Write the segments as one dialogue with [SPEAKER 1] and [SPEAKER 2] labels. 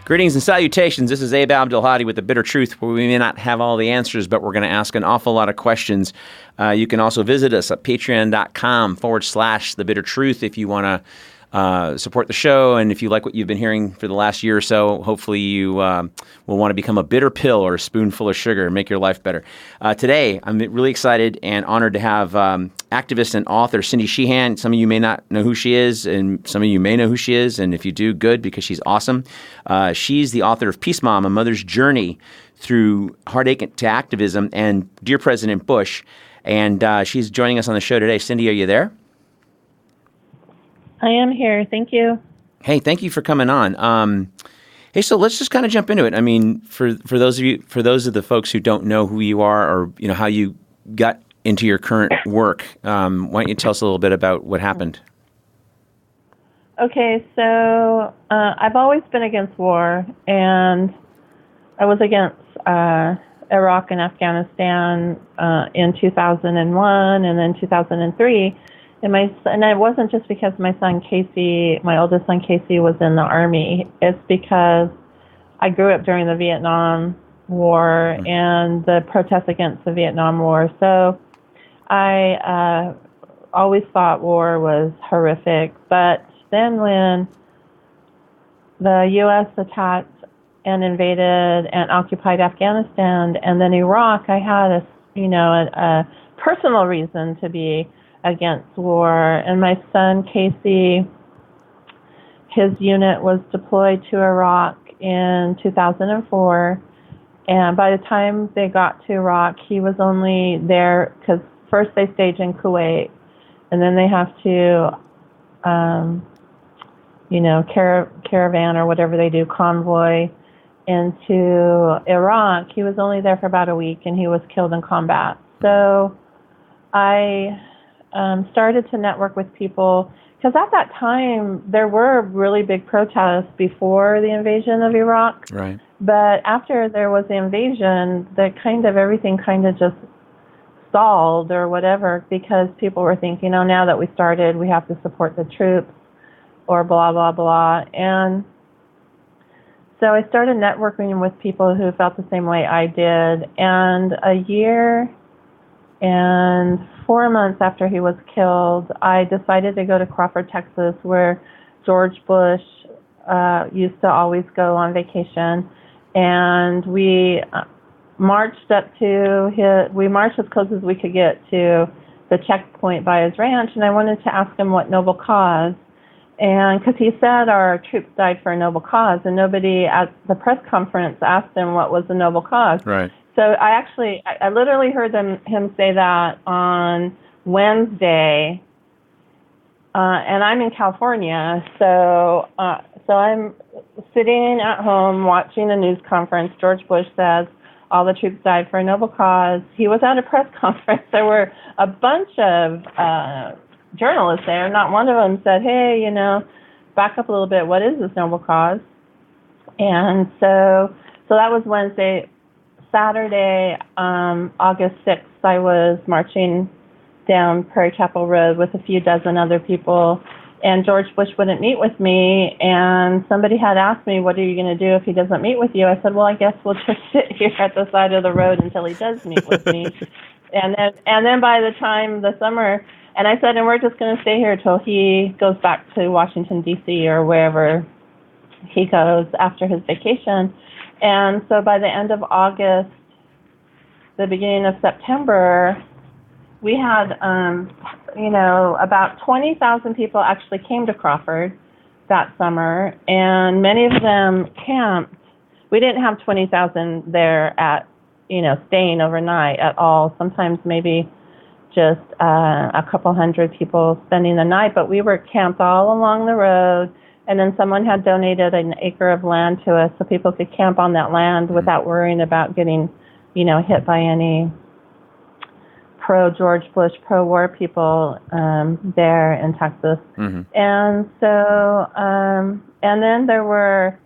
[SPEAKER 1] Greetings and salutations. This is Abdelhadi with The Bitter Truth, where we may not have all the answers, but we're going to ask an awful lot of questions. You can also visit us at patreon.com/The Bitter Truth if you want to support the show. And if you like what you've been hearing for the last year or so, hopefully you will want to become a bitter pill or a spoonful of sugar and make your life better. Today, I'm really excited and honored to have activist and author Cindy Sheehan. Some of you may not know who she is, and some of you may know who she is. And if you do, good, because she's awesome. She's the author of Peace Mom, A Mother's Journey Through Heartache to Activism, and Dear President Bush. And she's joining us on the show today. Cindy, are you there?
[SPEAKER 2] I am here. Thank you.
[SPEAKER 1] Hey, thank you for coming on. Hey, so let's just kind of jump into it. I mean, for those of the folks who don't know who you are, or how you got into your current work, why don't you tell us a little bit about what happened?
[SPEAKER 2] Okay, so I've always been against war, and I was against Iraq and Afghanistan in 2001 and then 2003. And it wasn't just because my oldest son Casey, was in the Army. It's because I grew up during the Vietnam War and the protests against the Vietnam War. So I always thought war was horrific. But then when the U.S. attacked and invaded and occupied Afghanistan and then Iraq, I had a personal reason to be against war. And my son Casey, his unit was deployed to Iraq in 2004, and by the time they got to Iraq, he was only there because first they stage in Kuwait, and then they have to caravan or whatever they do, convoy into Iraq. He was only there for about a week, and he was killed in combat. So I started to network with people, because at that time there were really big protests before the invasion of Iraq.
[SPEAKER 1] Right.
[SPEAKER 2] But after there was the invasion, everything just stalled or whatever, because people were thinking, now that we started, we have to support the troops or blah, blah, blah. And so I started networking with people who felt the same way I did. And a year and 4 months after he was killed, I decided to go to Crawford, Texas, where George Bush used to always go on vacation. And we marched as close as we could get to the checkpoint by his ranch. And I wanted to ask him what noble cause. And because he said our troops died for a noble cause, and nobody at the press conference asked him what was the noble cause.
[SPEAKER 1] Right.
[SPEAKER 2] So I literally heard him say that on Wednesday, and I'm in California, so I'm sitting at home watching a news conference. George Bush says all the troops died for a noble cause. He was at a press conference. There were a bunch of journalists there. Not one of them said, hey, back up a little bit. What is this noble cause? And so that was Wednesday. Saturday, August 6th, I was marching down Prairie Chapel Road with a few dozen other people, and George Bush wouldn't meet with me, and somebody had asked me, what are you going to do if he doesn't meet with you? I said, well, I guess we'll just sit here at the side of the road until he does meet with me. And then by the time the summer, and I said, and we're just going to stay here till he goes back to Washington, D.C. or wherever he goes after his vacation. And so by the end of August, the beginning of September, we had, about 20,000 people actually came to Crawford that summer, and many of them camped. We didn't have 20,000 there at, staying overnight at all. Sometimes maybe just a couple hundred people spending the night, but we were camped all along the road. And then someone had donated an acre of land to us so people could camp on that land without worrying about getting, hit by any pro-George Bush, pro-war people there in Texas. Mm-hmm. And so, and then there were,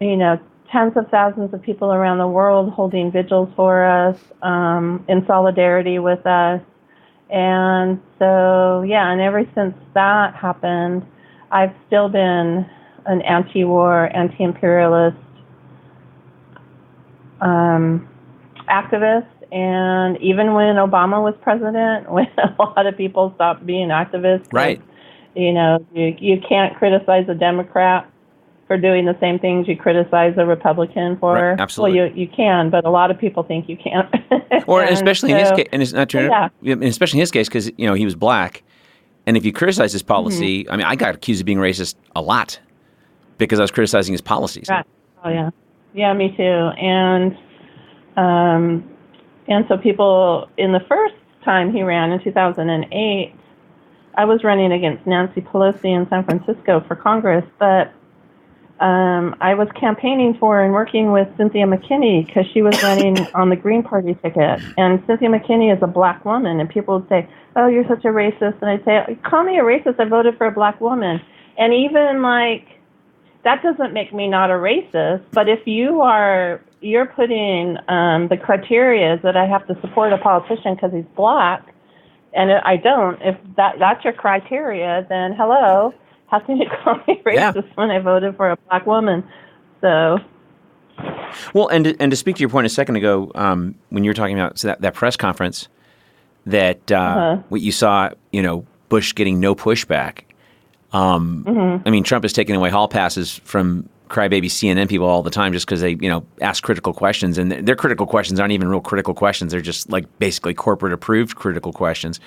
[SPEAKER 2] tens of thousands of people around the world holding vigils for us in solidarity with us. And so, and ever since that happened, I've still been an anti-war, anti-imperialist activist. And even when Obama was president, when a lot of people stopped being activists,
[SPEAKER 1] right?
[SPEAKER 2] You know, you can't criticize a Democrat for doing the same things you criticize a Republican for.
[SPEAKER 1] Right, absolutely.
[SPEAKER 2] Well, you can, but a lot of people think you can't.
[SPEAKER 1] Or especially in his case, and it's not true.
[SPEAKER 2] Yeah.
[SPEAKER 1] Especially in his case, because he was black, and if you criticize his policy, I mean, I got accused of being racist a lot because I was criticizing his policies.
[SPEAKER 2] Right. Oh yeah, yeah, me too. And so people, in the first time he ran in 2008, I was running against Nancy Pelosi in San Francisco for Congress, but I was campaigning for and working with Cynthia McKinney because she was running on the Green Party ticket. And Cynthia McKinney is a black woman, and people would say, "Oh, you're such a racist." And I'd say, "Call me a racist. I voted for a black woman." And even that doesn't make me not a racist. But if you're putting the criteria that I have to support a politician because he's black, and I don't, if that's your criteria, then hello, how can you call me racist when I voted for a black woman? So.
[SPEAKER 1] Well, and to speak to your point a second ago, when you were talking about that press conference, that what you saw, Bush getting no pushback. I mean, Trump is taking away hall passes from crybaby CNN people all the time just because they, ask critical questions, and their critical questions aren't even real critical questions. They're just basically corporate approved critical questions.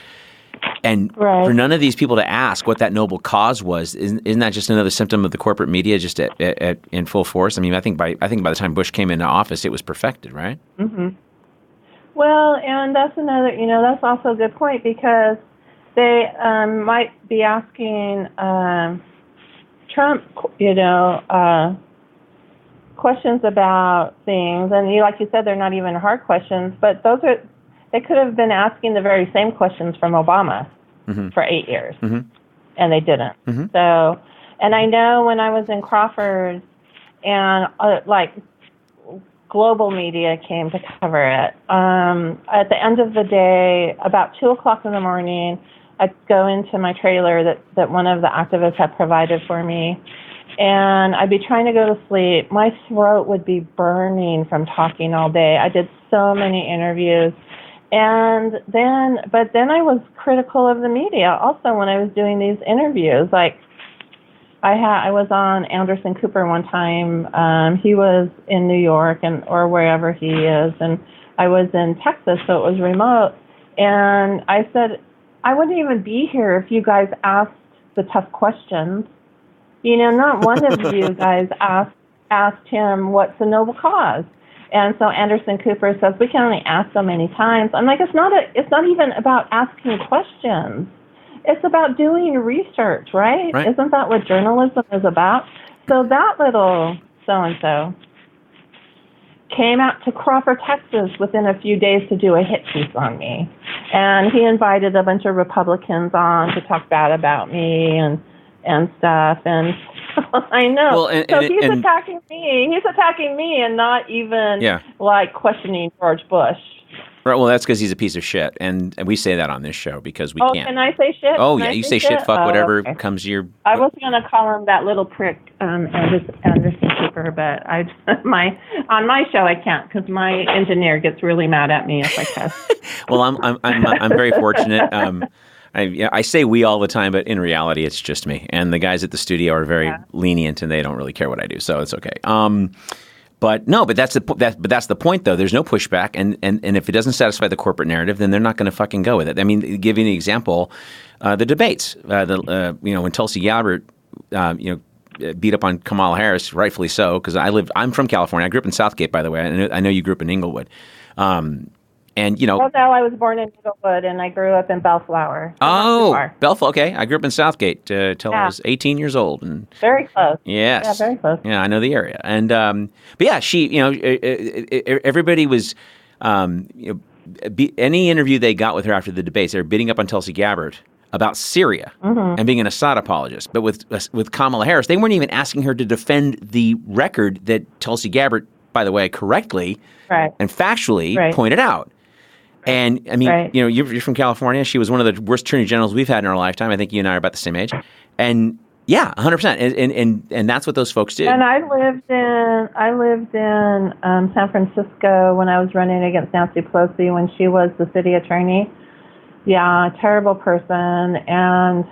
[SPEAKER 1] And for none of these people to ask what that noble cause was, isn't that just another symptom of the corporate media just in full force? I mean, I think by the time Bush came into office, it was perfected, right?
[SPEAKER 2] Mm-hmm. Well, and that's another, that's also a good point because they might be asking Trump, questions about things, and like you said, they're not even hard questions, but they could have been asking the very same questions from Obama for 8 years, and they didn't. So, and I know when I was in Crawford, and global media came to cover it. At the end of the day, about 2:00 in the morning, I'd go into my trailer that one of the activists had provided for me, and I'd be trying to go to sleep. My throat would be burning from talking all day. I did so many interviews. But then I was critical of the media also when I was doing these interviews. I was on Anderson Cooper one time. He was in New York or wherever he is, and I was in Texas, so it was remote. And I said, I wouldn't even be here if you guys asked the tough questions. Not one of you guys asked him what's the noble cause. And so Anderson Cooper says, we can only ask so many times. I'm like, it's not even about asking questions. It's about doing research, right? Isn't that what journalism is about? So that little so-and-so came out to Crawford, Texas within a few days to do a hit piece on me. And he invited a bunch of Republicans on to talk bad about me and stuff. And I know. Well, so he's attacking me. He's attacking me and not even questioning George Bush.
[SPEAKER 1] Right. Well, that's because he's a piece of shit, and we say that on this show because we can't.
[SPEAKER 2] Can I say shit?
[SPEAKER 1] Oh, yeah, you say shit, fuck, whatever comes to your.
[SPEAKER 2] I was going to call him that little prick, Anderson Cooper, but on my show I can't because my engineer gets really mad at me if I cuss.
[SPEAKER 1] Well, I'm very fortunate. I say we all the time, but in reality, it's just me, and the guys at the studio are very lenient, and they don't really care what I do, so it's okay. But that's the point, though. There's no pushback, and if it doesn't satisfy the corporate narrative, then they're not going to fucking go with it. I mean, give you an example, the debates, when Tulsi Gabbard, beat up on Kamala Harris, rightfully so, because I'm from California. I grew up in Southgate, by the way. I know you grew up in Inglewood.
[SPEAKER 2] Well, no, I was born in Inglewood, and I grew up in Bellflower.
[SPEAKER 1] Oh, Bellflower. Okay, I grew up in Southgate till I was 18 years old, and
[SPEAKER 2] very close.
[SPEAKER 1] Yes,
[SPEAKER 2] yeah, very close.
[SPEAKER 1] Yeah, I know the area, and but yeah, she, everybody was, any interview they got with her after the debates, they were beating up on Tulsi Gabbard about Syria and being an Assad apologist. But with Kamala Harris, they weren't even asking her to defend the record that Tulsi Gabbard, by the way, correctly and factually pointed out. And I mean, you're from California. She was one of the worst attorney generals we've had in our lifetime. I think you and I are about the same age. And Yeah, 100%. And that's what those folks did.
[SPEAKER 2] And I lived in San Francisco when I was running against Nancy Pelosi when she was the city attorney. Yeah, terrible person. And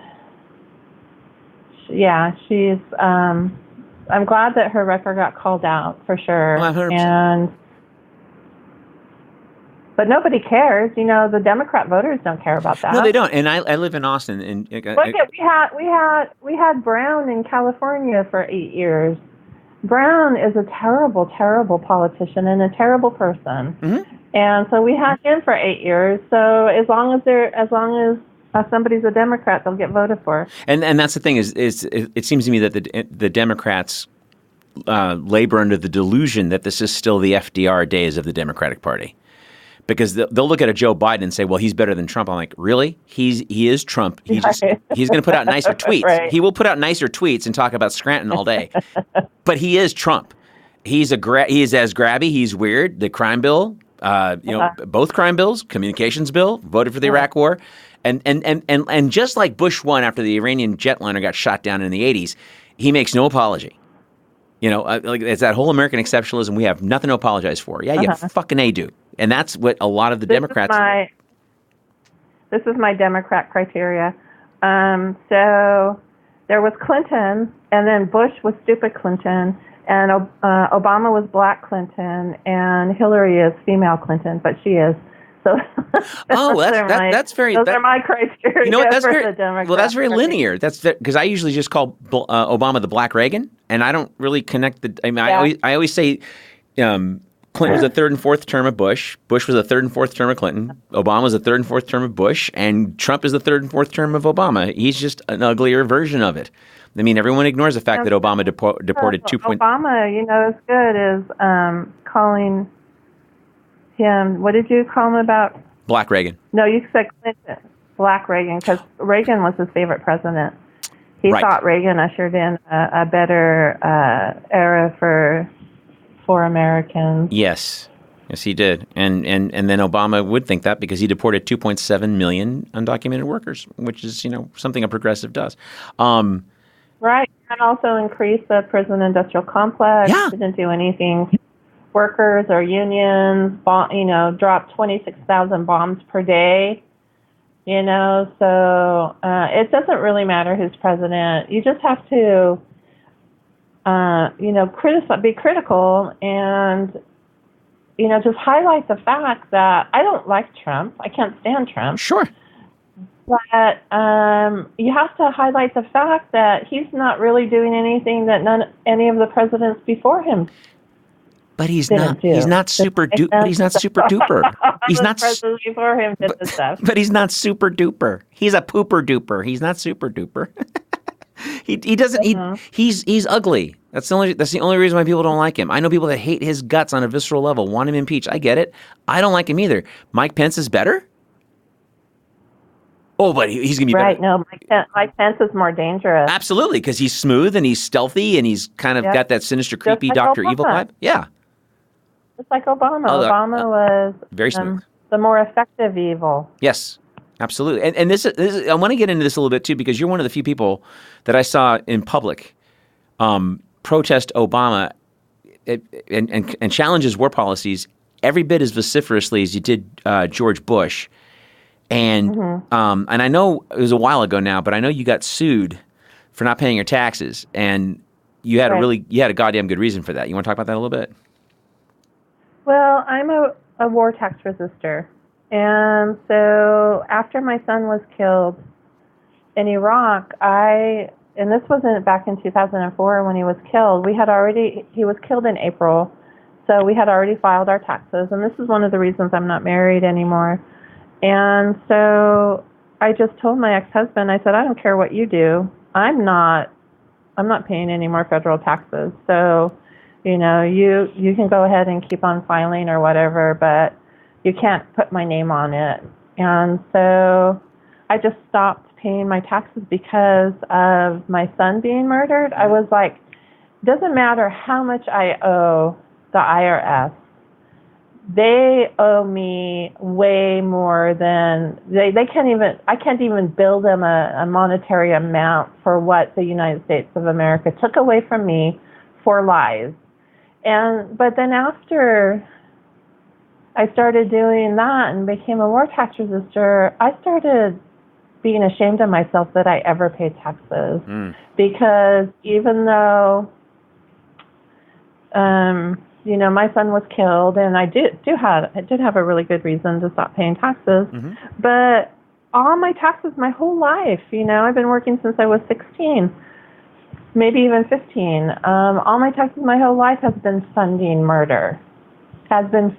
[SPEAKER 2] she's. I'm glad that her record got called out for sure.
[SPEAKER 1] 100%.
[SPEAKER 2] But nobody cares. The Democrat voters don't care about that.
[SPEAKER 1] No, they don't. And I live in Austin. And
[SPEAKER 2] Look at we had Brown in California for 8 years. Brown is a terrible, terrible politician and a terrible person.
[SPEAKER 1] Mm-hmm.
[SPEAKER 2] And so we had him for 8 years. So as long as somebody's a Democrat, they'll get voted for.
[SPEAKER 1] And that's the thing is it seems to me that the Democrats labor under the delusion that this is still the FDR days of the Democratic Party. Because they'll look at a Joe Biden and say, well, he's better than Trump. I'm like, really? He is Trump. He's going to put out nicer tweets.
[SPEAKER 2] Right.
[SPEAKER 1] He will put out nicer tweets and talk about Scranton all day. But he is Trump. He is as grabby. He's weird. The crime bill, both crime bills, communications bill, voted for the Iraq War. And just like Bush won after the Iranian jetliner got shot down in the 80s, he makes no apology. It's that whole American exceptionalism. We have nothing to apologize for. Yeah, you fucking A do. And that's what a lot of the Democrats.
[SPEAKER 2] This is my Democrat criteria. So there was Clinton, and then Bush was stupid Clinton, and Obama was black Clinton, and Hillary is female Clinton, but she is. So
[SPEAKER 1] that's very.
[SPEAKER 2] Those are my criteria.
[SPEAKER 1] You know what? That's
[SPEAKER 2] for
[SPEAKER 1] very
[SPEAKER 2] the Democrat
[SPEAKER 1] well. That's very
[SPEAKER 2] Party.
[SPEAKER 1] linear. That's because I usually just call Obama the Black Reagan, and I don't really connect the. I mean, I always say. Clinton was the third and fourth term of Bush. Bush was the third and fourth term of Clinton. Obama was the third and fourth term of Bush. And Trump is the third and fourth term of Obama. He's just an uglier version of it. I mean, everyone ignores the fact that Obama deported 2.
[SPEAKER 2] Obama, is good, is calling him, what did you call him about?
[SPEAKER 1] Black Reagan.
[SPEAKER 2] No, you said Clinton. Black Reagan, because Reagan was his favorite president. He thought Reagan ushered in a better era for Americans.
[SPEAKER 1] Yes, he did, and then Obama would think that because he deported 2.7 million undocumented workers, which is something a progressive does.
[SPEAKER 2] Right, and also increased the prison industrial complex.
[SPEAKER 1] Yeah.
[SPEAKER 2] Didn't do anything. Workers or unions, dropped 26,000 bombs per day. So it doesn't really matter who's president. You just have to. Be critical and, just highlight the fact that I don't like Trump. I can't stand Trump.
[SPEAKER 1] Sure.
[SPEAKER 2] But you have to highlight the fact that he's not really doing anything that any of the presidents before him.
[SPEAKER 1] But he's not super duper. But he's not super duper. He's not.
[SPEAKER 2] Presidents before him did this stuff.
[SPEAKER 1] But he's not super duper. He's a pooper duper. He's not super duper. He doesn't. He's ugly. That's the only reason why people don't like him. I know people that hate his guts on a visceral level, want him impeached. I get it. I don't like him either. Mike Pence is better. Oh, but he's gonna be
[SPEAKER 2] right.
[SPEAKER 1] better.
[SPEAKER 2] No, Mike Pence is more dangerous.
[SPEAKER 1] Absolutely, because he's smooth and he's stealthy and he's kind of got that sinister, creepy
[SPEAKER 2] like
[SPEAKER 1] Dr.
[SPEAKER 2] Obama.
[SPEAKER 1] Evil vibe. Yeah.
[SPEAKER 2] Just like Obama. Obama was
[SPEAKER 1] very smooth.
[SPEAKER 2] The more effective evil.
[SPEAKER 1] Yes. Absolutely. And this is, I want to get into this a little bit too, because you're one of the few people that I saw in public protest Obama and challenge his war policies every bit as vociferously as you did George Bush. And and I know it was a while ago now, but I know you got sued for not paying your taxes, and you had a goddamn good reason for that. You want to talk about that a little bit?
[SPEAKER 2] Well, I'm a war tax resistor. And so after my son was killed in Iraq, and this wasn't back in 2004 when he was killed, he was killed in April, so we had already filed our taxes, and this is one of the reasons I'm not married anymore. And so I just told my ex-husband, I said, I don't care what you do, I'm not paying any more federal taxes, so, you can go ahead and keep on filing or whatever, but you can't put my name on it. And so I just stopped paying my taxes because of my son being murdered. I was like, doesn't matter how much I owe the IRS. they owe me way more than they can't even. I can't even bill them a monetary amount for what the United States of America took away from me for lies. But then after I started doing that and became a war tax resistor, I started being ashamed of myself that I ever paid taxes. Because even though my son was killed, and I did have a really good reason to stop paying taxes. But all my taxes, my whole life, I've been working since I was 16, maybe even 15. All my taxes, my whole life has been funding murder, they have been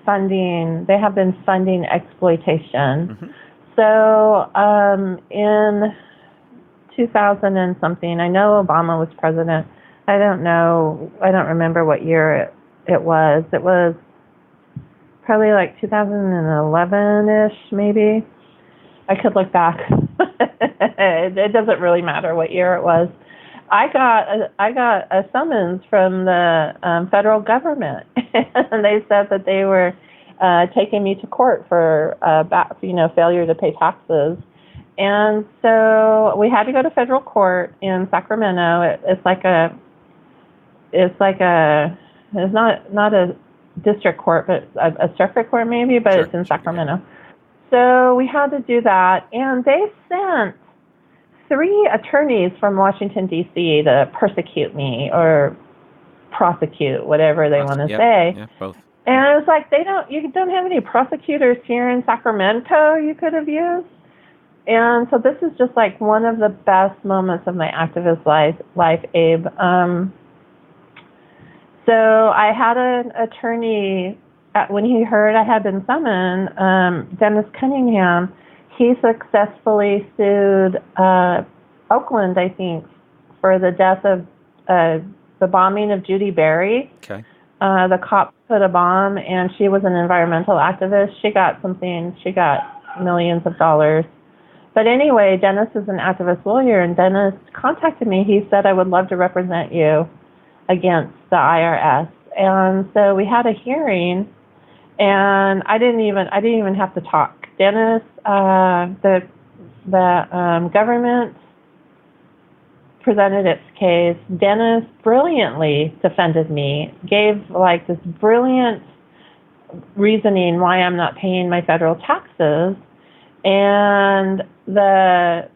[SPEAKER 2] funding exploitation. So in 2000 and something, I know Obama was president. I don't remember what year it was. It was probably like 2011-ish, maybe. I could look back. It doesn't really matter what year it was. I got a summons from the federal government, and they said that they were taking me to court for failure to pay taxes. And so we had to go to federal court in Sacramento. It's not a district court, but a circuit court maybe, but it's in Sacramento. So we had to do that, and they sent 3 attorneys from Washington, D.C. to persecute me or prosecute, whatever they want to say.
[SPEAKER 1] Yeah, both.
[SPEAKER 2] And I was like, you don't have any prosecutors here in Sacramento you could have used? And so this is just like one of the best moments of my activist life, Abe. So I had an attorney, when he heard I had been summoned, Dennis Cunningham. He successfully sued Oakland, I think, for the death of the bombing of Judy Berry.
[SPEAKER 1] Okay.
[SPEAKER 2] The cops put a bomb, and she was an environmental activist. She got millions of dollars. But anyway, Dennis is an activist lawyer, and Dennis contacted me. He said, I would love to represent you against the IRS. And so we had a hearing, and I didn't even have to talk. Dennis, the government presented its case. Dennis brilliantly defended me, gave like this brilliant reasoning why I'm not paying my federal taxes. And the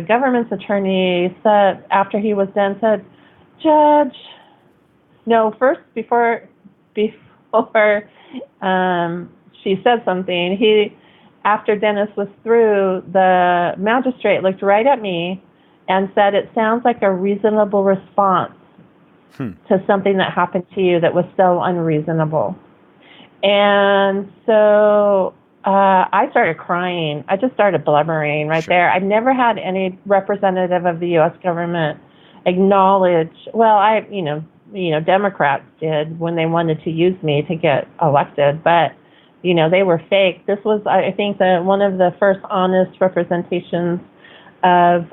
[SPEAKER 2] government's attorney said, after he was done, said, Judge, no, first, before she said something, after Dennis was through, the magistrate looked right at me and said, it sounds like a reasonable response to something that happened to you that was so unreasonable. And so I started crying. I just started blubbering right there. I've never had any representative of the U.S. government acknowledge, Democrats did when they wanted to use me to get elected, but, they were fake. This was, I think, one of the first honest representations of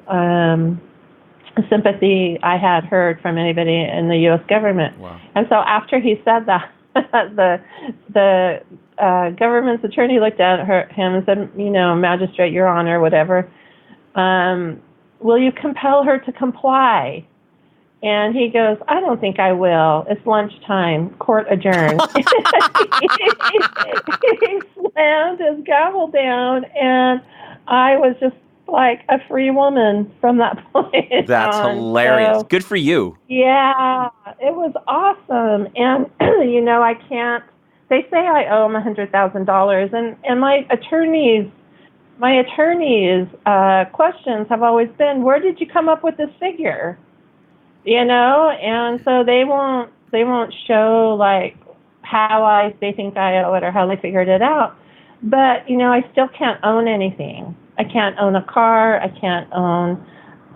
[SPEAKER 2] sympathy I had heard from anybody in the U.S. government. Wow. And so after he said that, the government's attorney looked at him and said, Magistrate, Your Honor, whatever, will you compel her to comply? And he goes, I don't think I will. It's lunchtime. Court adjourned. He slammed his gavel down, and I was just like a free woman from that point.
[SPEAKER 1] That's hilarious. So, good for you.
[SPEAKER 2] Yeah, it was awesome. And, I can't, they say I owe him $100,000. And my attorney's questions have always been, where did you come up with this figure? And so they won't show like how they think I owe it or how they figured it out. But, I still can't own anything. I can't own a car. I can't own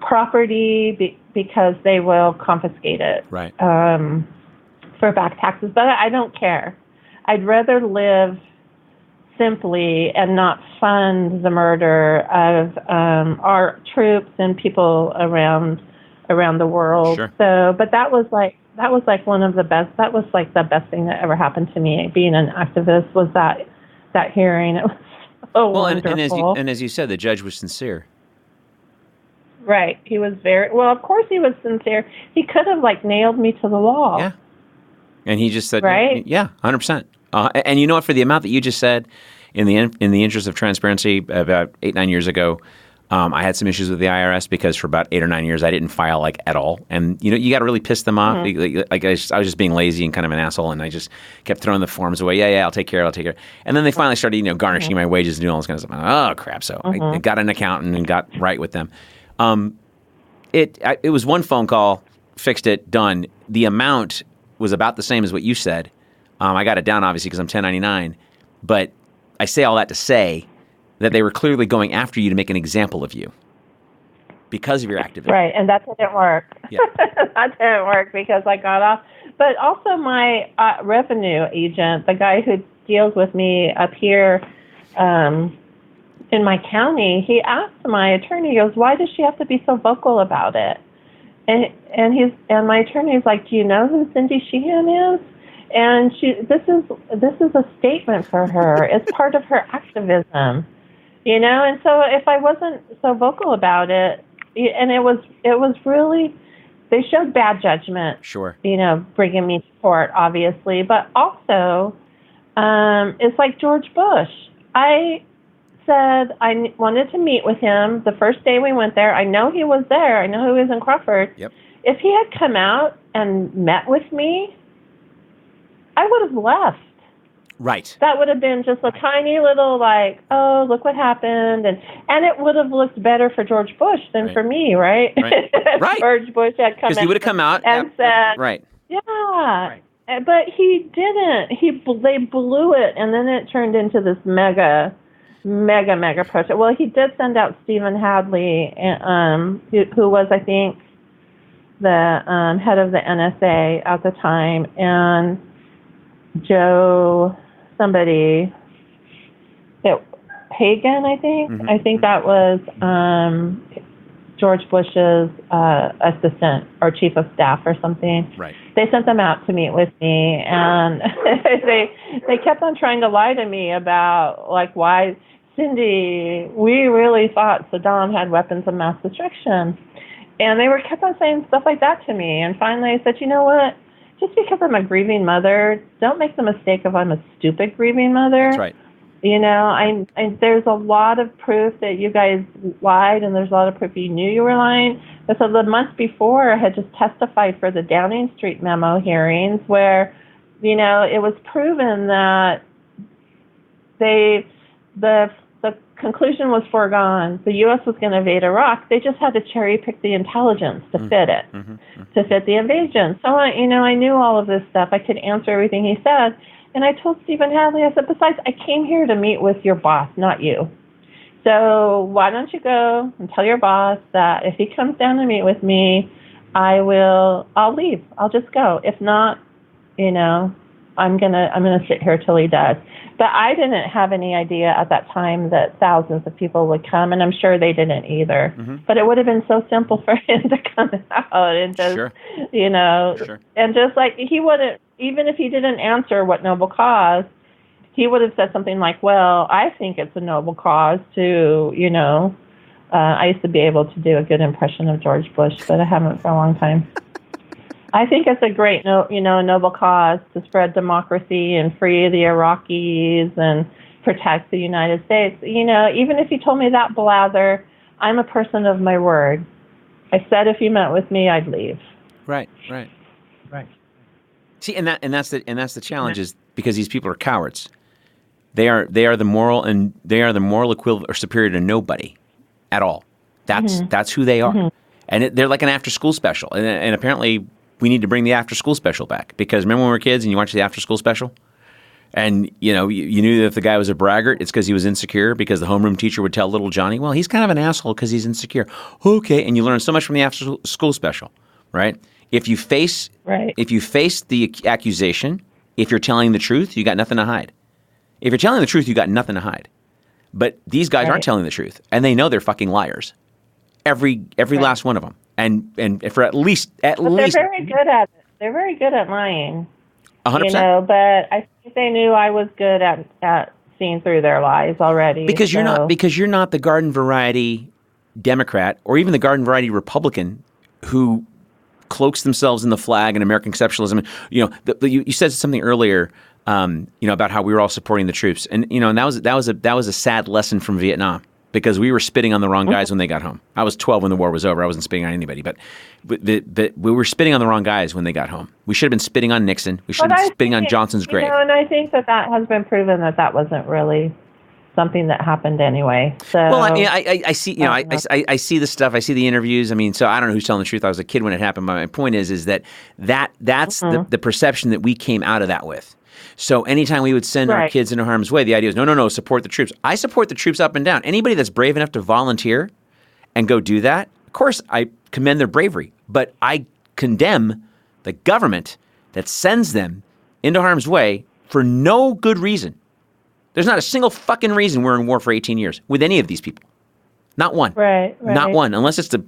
[SPEAKER 2] property because they will confiscate it for back taxes. But I don't care. I'd rather live simply and not fund the murder of our troops and people around the world. Sure. So, but that was that was like one of the best. That was like the best thing that ever happened to me. Being an activist was that hearing. It was so wonderful.
[SPEAKER 1] And as you said, the judge was sincere.
[SPEAKER 2] Right. He was of course he was sincere. He could have like nailed me to the wall.
[SPEAKER 1] Yeah. And he just said,
[SPEAKER 2] right?
[SPEAKER 1] Yeah, 100%. And you know what? For the amount that you just said, in the interest of transparency, about 8-9 years ago, I had some issues with the IRS because for about 8 or 9 years I didn't file like at all, and you got to really piss them off.
[SPEAKER 2] Mm-hmm.
[SPEAKER 1] Like I was just being lazy and kind of an asshole, and I just kept throwing the forms away. Yeah, I'll take care. And then they finally started, garnishing my wages and doing all this kind of stuff. Oh crap! So I got an accountant and got right with them. It was one phone call, fixed it, done. The amount was about the same as what you said. I got it down obviously because I'm 1099, but I say all that to say that they were clearly going after you to make an example of you because of your activism.
[SPEAKER 2] Right, and that didn't work.
[SPEAKER 1] Yeah.
[SPEAKER 2] That didn't work because I got off. But also my revenue agent, the guy who deals with me up here in my county, he asked my attorney, he goes, why does she have to be so vocal about it? And my attorney's like, do you know who Cindy Sheehan is? And this is a statement for her. It's part of her activism. And so if I wasn't so vocal about it, and it was really, they showed bad judgment.
[SPEAKER 1] Sure.
[SPEAKER 2] Bringing me to court, obviously, but also, it's like George Bush. I said I wanted to meet with him the first day we went there. I know he was there. I know he was in Crawford.
[SPEAKER 1] Yep.
[SPEAKER 2] If he had come out and met with me, I would have left.
[SPEAKER 1] Right.
[SPEAKER 2] That would have been just a tiny little like, oh, look what happened. And it would have looked better for George Bush than for me, right?
[SPEAKER 1] Right.
[SPEAKER 2] George Bush had come
[SPEAKER 1] because he would have come out
[SPEAKER 2] and said,
[SPEAKER 1] right.
[SPEAKER 2] Yeah.
[SPEAKER 1] Right.
[SPEAKER 2] But he didn't. They blew it, and then it turned into this mega protest. Well, he did send out Stephen Hadley, who was, I think, the head of the NSA at the time, and Joe somebody, Hagan, I think.
[SPEAKER 1] Mm-hmm.
[SPEAKER 2] I think that was George Bush's assistant or chief of staff or something.
[SPEAKER 1] Right.
[SPEAKER 2] They sent them out to meet with me, and they kept on trying to lie to me about like why, Cindy, we really thought Saddam had weapons of mass destruction, and they kept on saying stuff like that to me. And finally, I said, you know what? Just because I'm a grieving mother, don't make the mistake of I'm a stupid grieving mother.
[SPEAKER 1] That's right.
[SPEAKER 2] There's a lot of proof that you guys lied, and there's a lot of proof you knew you were lying. But so the month before, I had just testified for the Downing Street memo hearings where, it was proven that the conclusion was foregone. The U.S. was going to invade Iraq. They just had to cherry pick the intelligence to fit it, to fit the invasion. So, I knew all of this stuff. I could answer everything he said. And I told Stephen Hadley, I said, besides, I came here to meet with your boss, not you. So why don't you go and tell your boss that if he comes down to meet with me, I'll leave. I'll just go. If not, I'm gonna sit here till he does. But I didn't have any idea at that time that thousands of people would come, and I'm sure they didn't either. Mm-hmm. But it would have been so simple for him to come out and just,
[SPEAKER 1] sure.
[SPEAKER 2] And just like he wouldn't, even if he didn't answer what noble cause, he would have said something like, well, I think it's a noble cause to, I used to be able to do a good impression of George Bush, but I haven't for a long time. I think it's a great, noble cause to spread democracy and free the Iraqis and protect the United States. Even if you told me that blather, I'm a person of my word. I said if you met with me, I'd leave.
[SPEAKER 1] Right. See, and that's the challenge is because these people are cowards. They are the moral equivalent or superior to nobody at all. That's who they are, and they're like an after-school special. And apparently, we need to bring the after-school special back because remember when we were kids and you watched the after-school special, and you knew that if the guy was a braggart, it's because he was insecure because the homeroom teacher would tell little Johnny, well, he's kind of an asshole because he's insecure. Okay, and you learn so much from the after-school special, right? If you face the accusation, if you're telling the truth, you got nothing to hide. If you're telling the truth, you got nothing to hide. But these guys aren't telling the truth, and they know they're fucking liars. Every last one of them, and for at least
[SPEAKER 2] they're very good at it. They're very good at lying.
[SPEAKER 1] 100%.
[SPEAKER 2] But I think they knew I was good at seeing through their lies already.
[SPEAKER 1] Because you're not the garden variety Democrat or even the garden variety Republican who cloaks themselves in the flag and American exceptionalism. You said something earlier, about how we were all supporting the troops, and that was a sad lesson from Vietnam. Because we were spitting on the wrong guys when they got home. I was 12 when the war was over. I wasn't spitting on anybody, but we were spitting on the wrong guys when they got home. We should have been spitting on Nixon. We should have been spitting on Johnson's grave.
[SPEAKER 2] And I think that has been proven that wasn't really something that happened anyway. So,
[SPEAKER 1] well, I see, I see the stuff. I see the interviews. I mean, so I don't know who's telling the truth. I was a kid when it happened. But my point is that's the perception that we came out of that with. So anytime we would send our kids into harm's way, the idea is, no, support the troops. I support the troops up and down. Anybody that's brave enough to volunteer and go do that, of course, I commend their bravery. But I condemn the government that sends them into harm's way for no good reason. There's not a single fucking reason we're in war for 18 years with any of these people. Not one.
[SPEAKER 2] Right.
[SPEAKER 1] Not one, unless it's to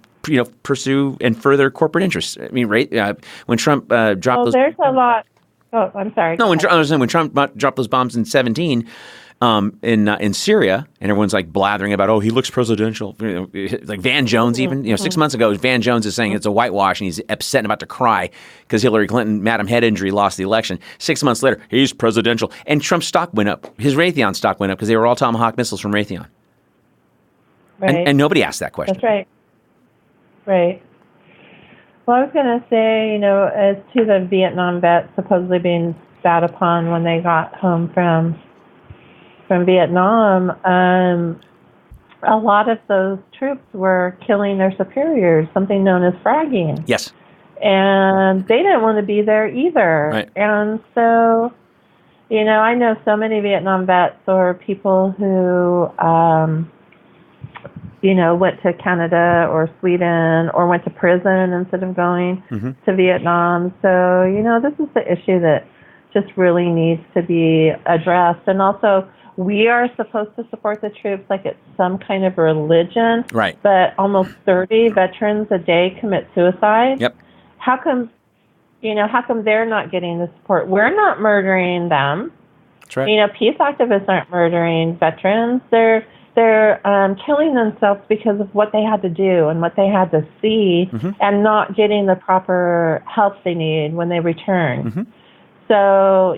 [SPEAKER 1] pursue and further corporate interests. I mean, when Trump dropped those...
[SPEAKER 2] there's a lot... Oh, I'm sorry.
[SPEAKER 1] No, when Trump dropped those bombs in 2017 in Syria, and everyone's like blathering about, he looks presidential. Like Van Jones, even 6 months ago, Van Jones is saying it's a whitewash, and he's upset and about to cry because Hillary Clinton, Madam Head Injury, lost the election. 6 months later, he's presidential, and Trump's stock went up. His Raytheon stock went up because they were all Tomahawk missiles from Raytheon.
[SPEAKER 2] Right.
[SPEAKER 1] And nobody asked that question.
[SPEAKER 2] That's right. Right. Well, I was going to say, as to the Vietnam vets supposedly being spat upon when they got home from Vietnam, a lot of those troops were killing their superiors, something known as fragging.
[SPEAKER 1] Yes.
[SPEAKER 2] And they didn't want to be there either.
[SPEAKER 1] Right.
[SPEAKER 2] And so, I know so many Vietnam vets or people who... went to Canada or Sweden or went to prison instead of going to Vietnam. So, this is the issue that just really needs to be addressed. And also, we are supposed to support the troops like it's some kind of religion.
[SPEAKER 1] Right.
[SPEAKER 2] But almost 30 veterans a day commit suicide.
[SPEAKER 1] Yep.
[SPEAKER 2] How come they're not getting the support? We're not murdering them.
[SPEAKER 1] That's right.
[SPEAKER 2] Peace activists aren't murdering veterans. They're killing themselves because of what they had to do and what they had to see and not getting the proper help they need when they return. So,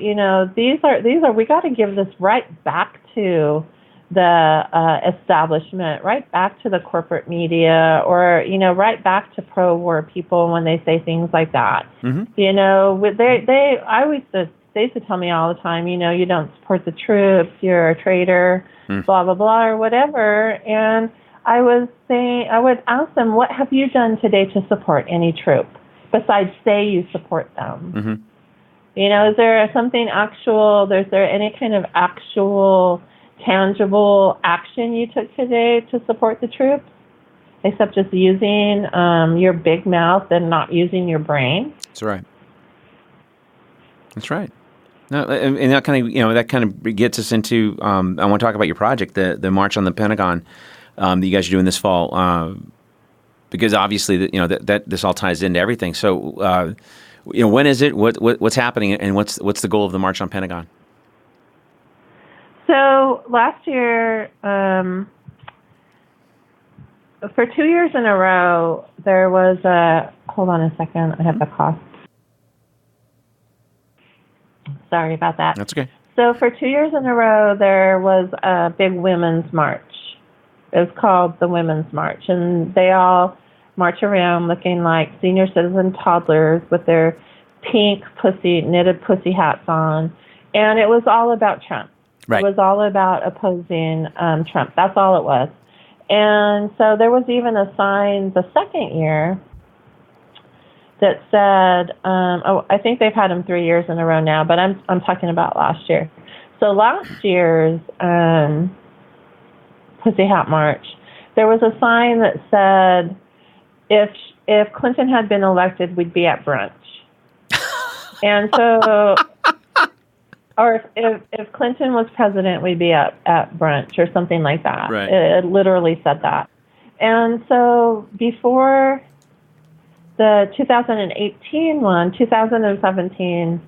[SPEAKER 2] these are we got to give this right back to the establishment, right back to the corporate media, or, right back to pro-war people when they say things like that. They used to tell me all the time, you don't support the troops, you're a traitor, blah, blah, blah, or whatever. And I would ask them, what have you done today to support any troop besides say you support them? Is there something actual, is there any kind of actual, tangible action you took today to support the troops? Except just using your big mouth and not using your brain?
[SPEAKER 1] That's right. That's right. No, and that kind of gets us into. I want to talk about your project, the March on the Pentagon that you guys are doing this fall, because obviously that this all ties into everything. So, when is it? What's happening, and what's the goal of the March on Pentagon?
[SPEAKER 2] So last year, for 2 years in a row, there was a. Hold on a second, I have the cost. Sorry about that.
[SPEAKER 1] That's okay.
[SPEAKER 2] So for 2 years in a row, there was a big women's march. It was called the Women's March, and they all march around looking like senior citizen toddlers with their pink knitted pussy hats on, and it was all about Trump.
[SPEAKER 1] Right.
[SPEAKER 2] It was all about opposing Trump. That's all it was. And so there was even a sign the second year that said, I think they've had them 3 years in a row now, but I'm talking about last year. So last year's Pussy Hat March, there was a sign that said, if Clinton had been elected, we'd be at brunch. And so, or if Clinton was president, we'd be at brunch or something like that. Right. It literally said that. And so before the 2018 one, 2017,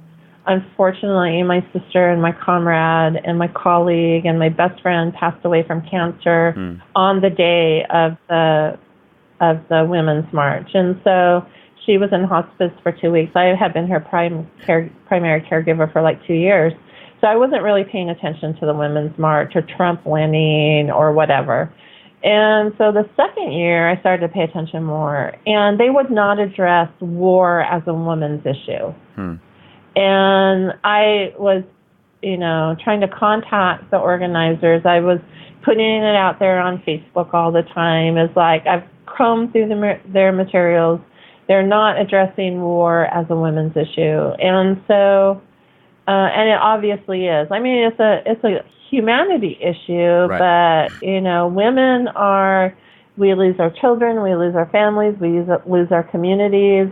[SPEAKER 2] unfortunately, my sister and my comrade and my colleague and my best friend passed away from cancer on the day of the Women's March. And so she was in hospice for 2 weeks. I had been her primary caregiver for like 2 years. So I wasn't really paying attention to the Women's March or Trump winning or whatever. And so the second year, I started to pay attention more. And they would not address war as a women's issue. And I was, trying to contact the organizers. I was putting it out there on Facebook all the time. It's like I've combed through their materials. They're not addressing war as a women's issue. And so, and it obviously is. I mean, it's a humanity issue,
[SPEAKER 1] right.
[SPEAKER 2] But, women we lose our children, we lose our families, we lose our communities.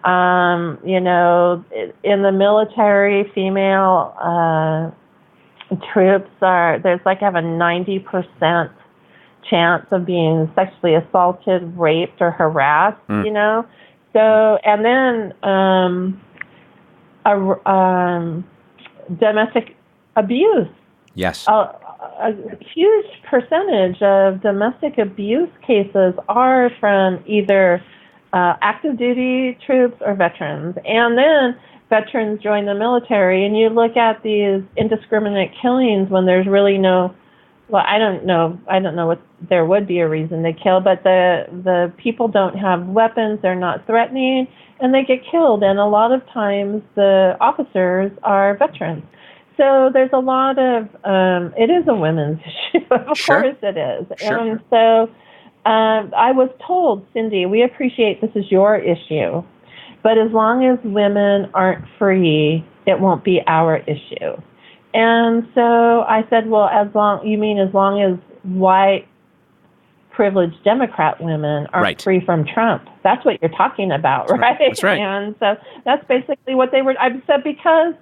[SPEAKER 2] In the military, female troops have a 90% chance of being sexually assaulted, raped, or harassed, So, and then domestic abuse.
[SPEAKER 1] Yes.
[SPEAKER 2] A huge percentage of domestic abuse cases are from either active duty troops or veterans. And then veterans join the military, and you look at these indiscriminate killings when there's really I don't know what there would be a reason to kill, but the people don't have weapons, they're not threatening, and they get killed. And a lot of times the officers are veterans. So there's a lot of, it is a women's issue. Of course it is.
[SPEAKER 1] Sure.
[SPEAKER 2] And so I was told, Cindy, we appreciate this is your issue, but as long as women aren't free, it won't be our issue. And so I said, well, as long as white privileged Democrat women aren't free from Trump? That's what you're talking about, right?
[SPEAKER 1] That's right.
[SPEAKER 2] And so that's basically what they were. I said, because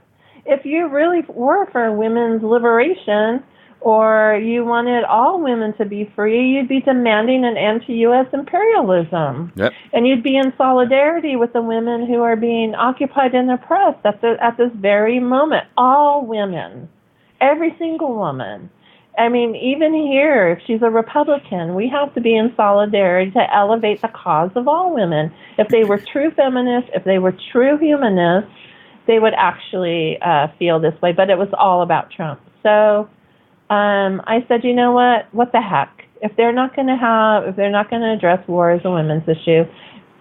[SPEAKER 2] if you really were for women's liberation, or you wanted all women to be free, you'd be demanding an end to U.S. imperialism.
[SPEAKER 1] Yep.
[SPEAKER 2] And you'd be in solidarity with the women who are being occupied and oppressed at this very moment. All women, every single woman. I mean, even here, if she's a Republican, we have to be in solidarity to elevate the cause of all women. If they were true feminists, if they were true humanists, they would actually feel this way. But it was all about Trump. So I said, you know what? What the heck? If they're not going to address war as a women's issue,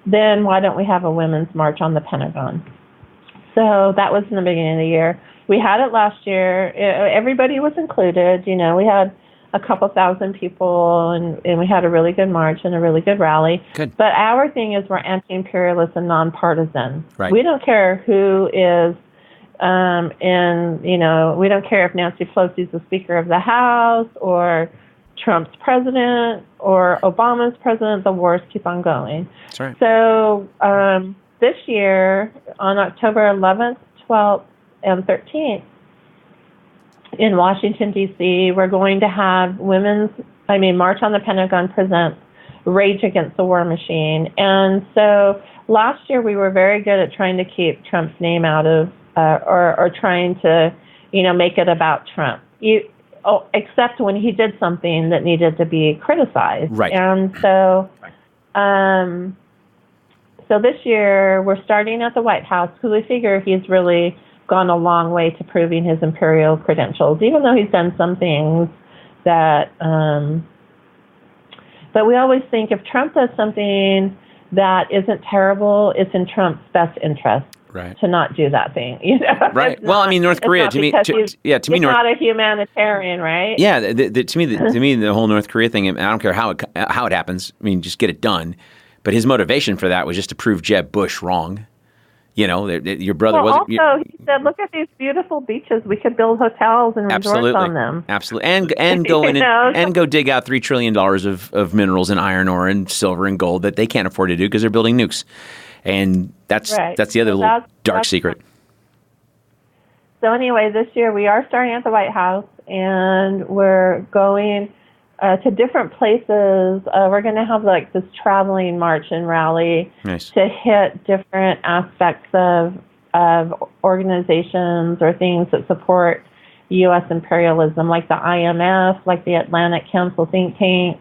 [SPEAKER 2] then why don't we have a women's march on the Pentagon? So that was in the beginning of the year. We had it last year. Everybody was included. You know, we had a couple thousand people, and we had a really good march and a really good rally.
[SPEAKER 1] Good.
[SPEAKER 2] But our thing is we're anti-imperialist and nonpartisan.
[SPEAKER 1] Right.
[SPEAKER 2] We don't care who is, we don't care if Nancy Pelosi is the Speaker of the House or Trump's president or Obama's president. The wars keep on going.
[SPEAKER 1] That's right.
[SPEAKER 2] So this year, on October 11th, 12th, and 13th, in Washington, D.C., we're going to have March on the Pentagon presents Rage Against the War Machine. And so last year we were very good at trying to keep Trump's name out of, or trying to, make it about Trump. Except when he did something that needed to be criticized.
[SPEAKER 1] Right.
[SPEAKER 2] And so, so this year we're starting at the White House, because we figure he's really gone a long way to proving his imperial credentials, even though he's done some things that, but we always think if Trump does something that isn't terrible, it's in Trump's best interest.
[SPEAKER 1] Right.
[SPEAKER 2] To not do that thing,
[SPEAKER 1] Right. Well, I mean, North Korea, to me,
[SPEAKER 2] he's not a humanitarian, right?
[SPEAKER 1] Yeah. To me, the whole North Korea thing, I don't care how it happens. I mean, just get it done. But his motivation for that was just to prove Jeb Bush wrong. Your brother wasn't.
[SPEAKER 2] Also, he said, "Look at these beautiful beaches. We could build hotels and resorts on them."
[SPEAKER 1] Absolutely, and go in and go dig out $3 trillion of minerals and iron ore and silver and gold that they can't afford to do because they're building nukes. And that's the other little dark secret.
[SPEAKER 2] So anyway, this year we are starting at the White House, and we're going to different places. We're going to have like this traveling march and rally
[SPEAKER 1] Nice.
[SPEAKER 2] to hit different aspects of organizations or things that support U.S. imperialism, like the IMF, like the Atlantic Council think tank,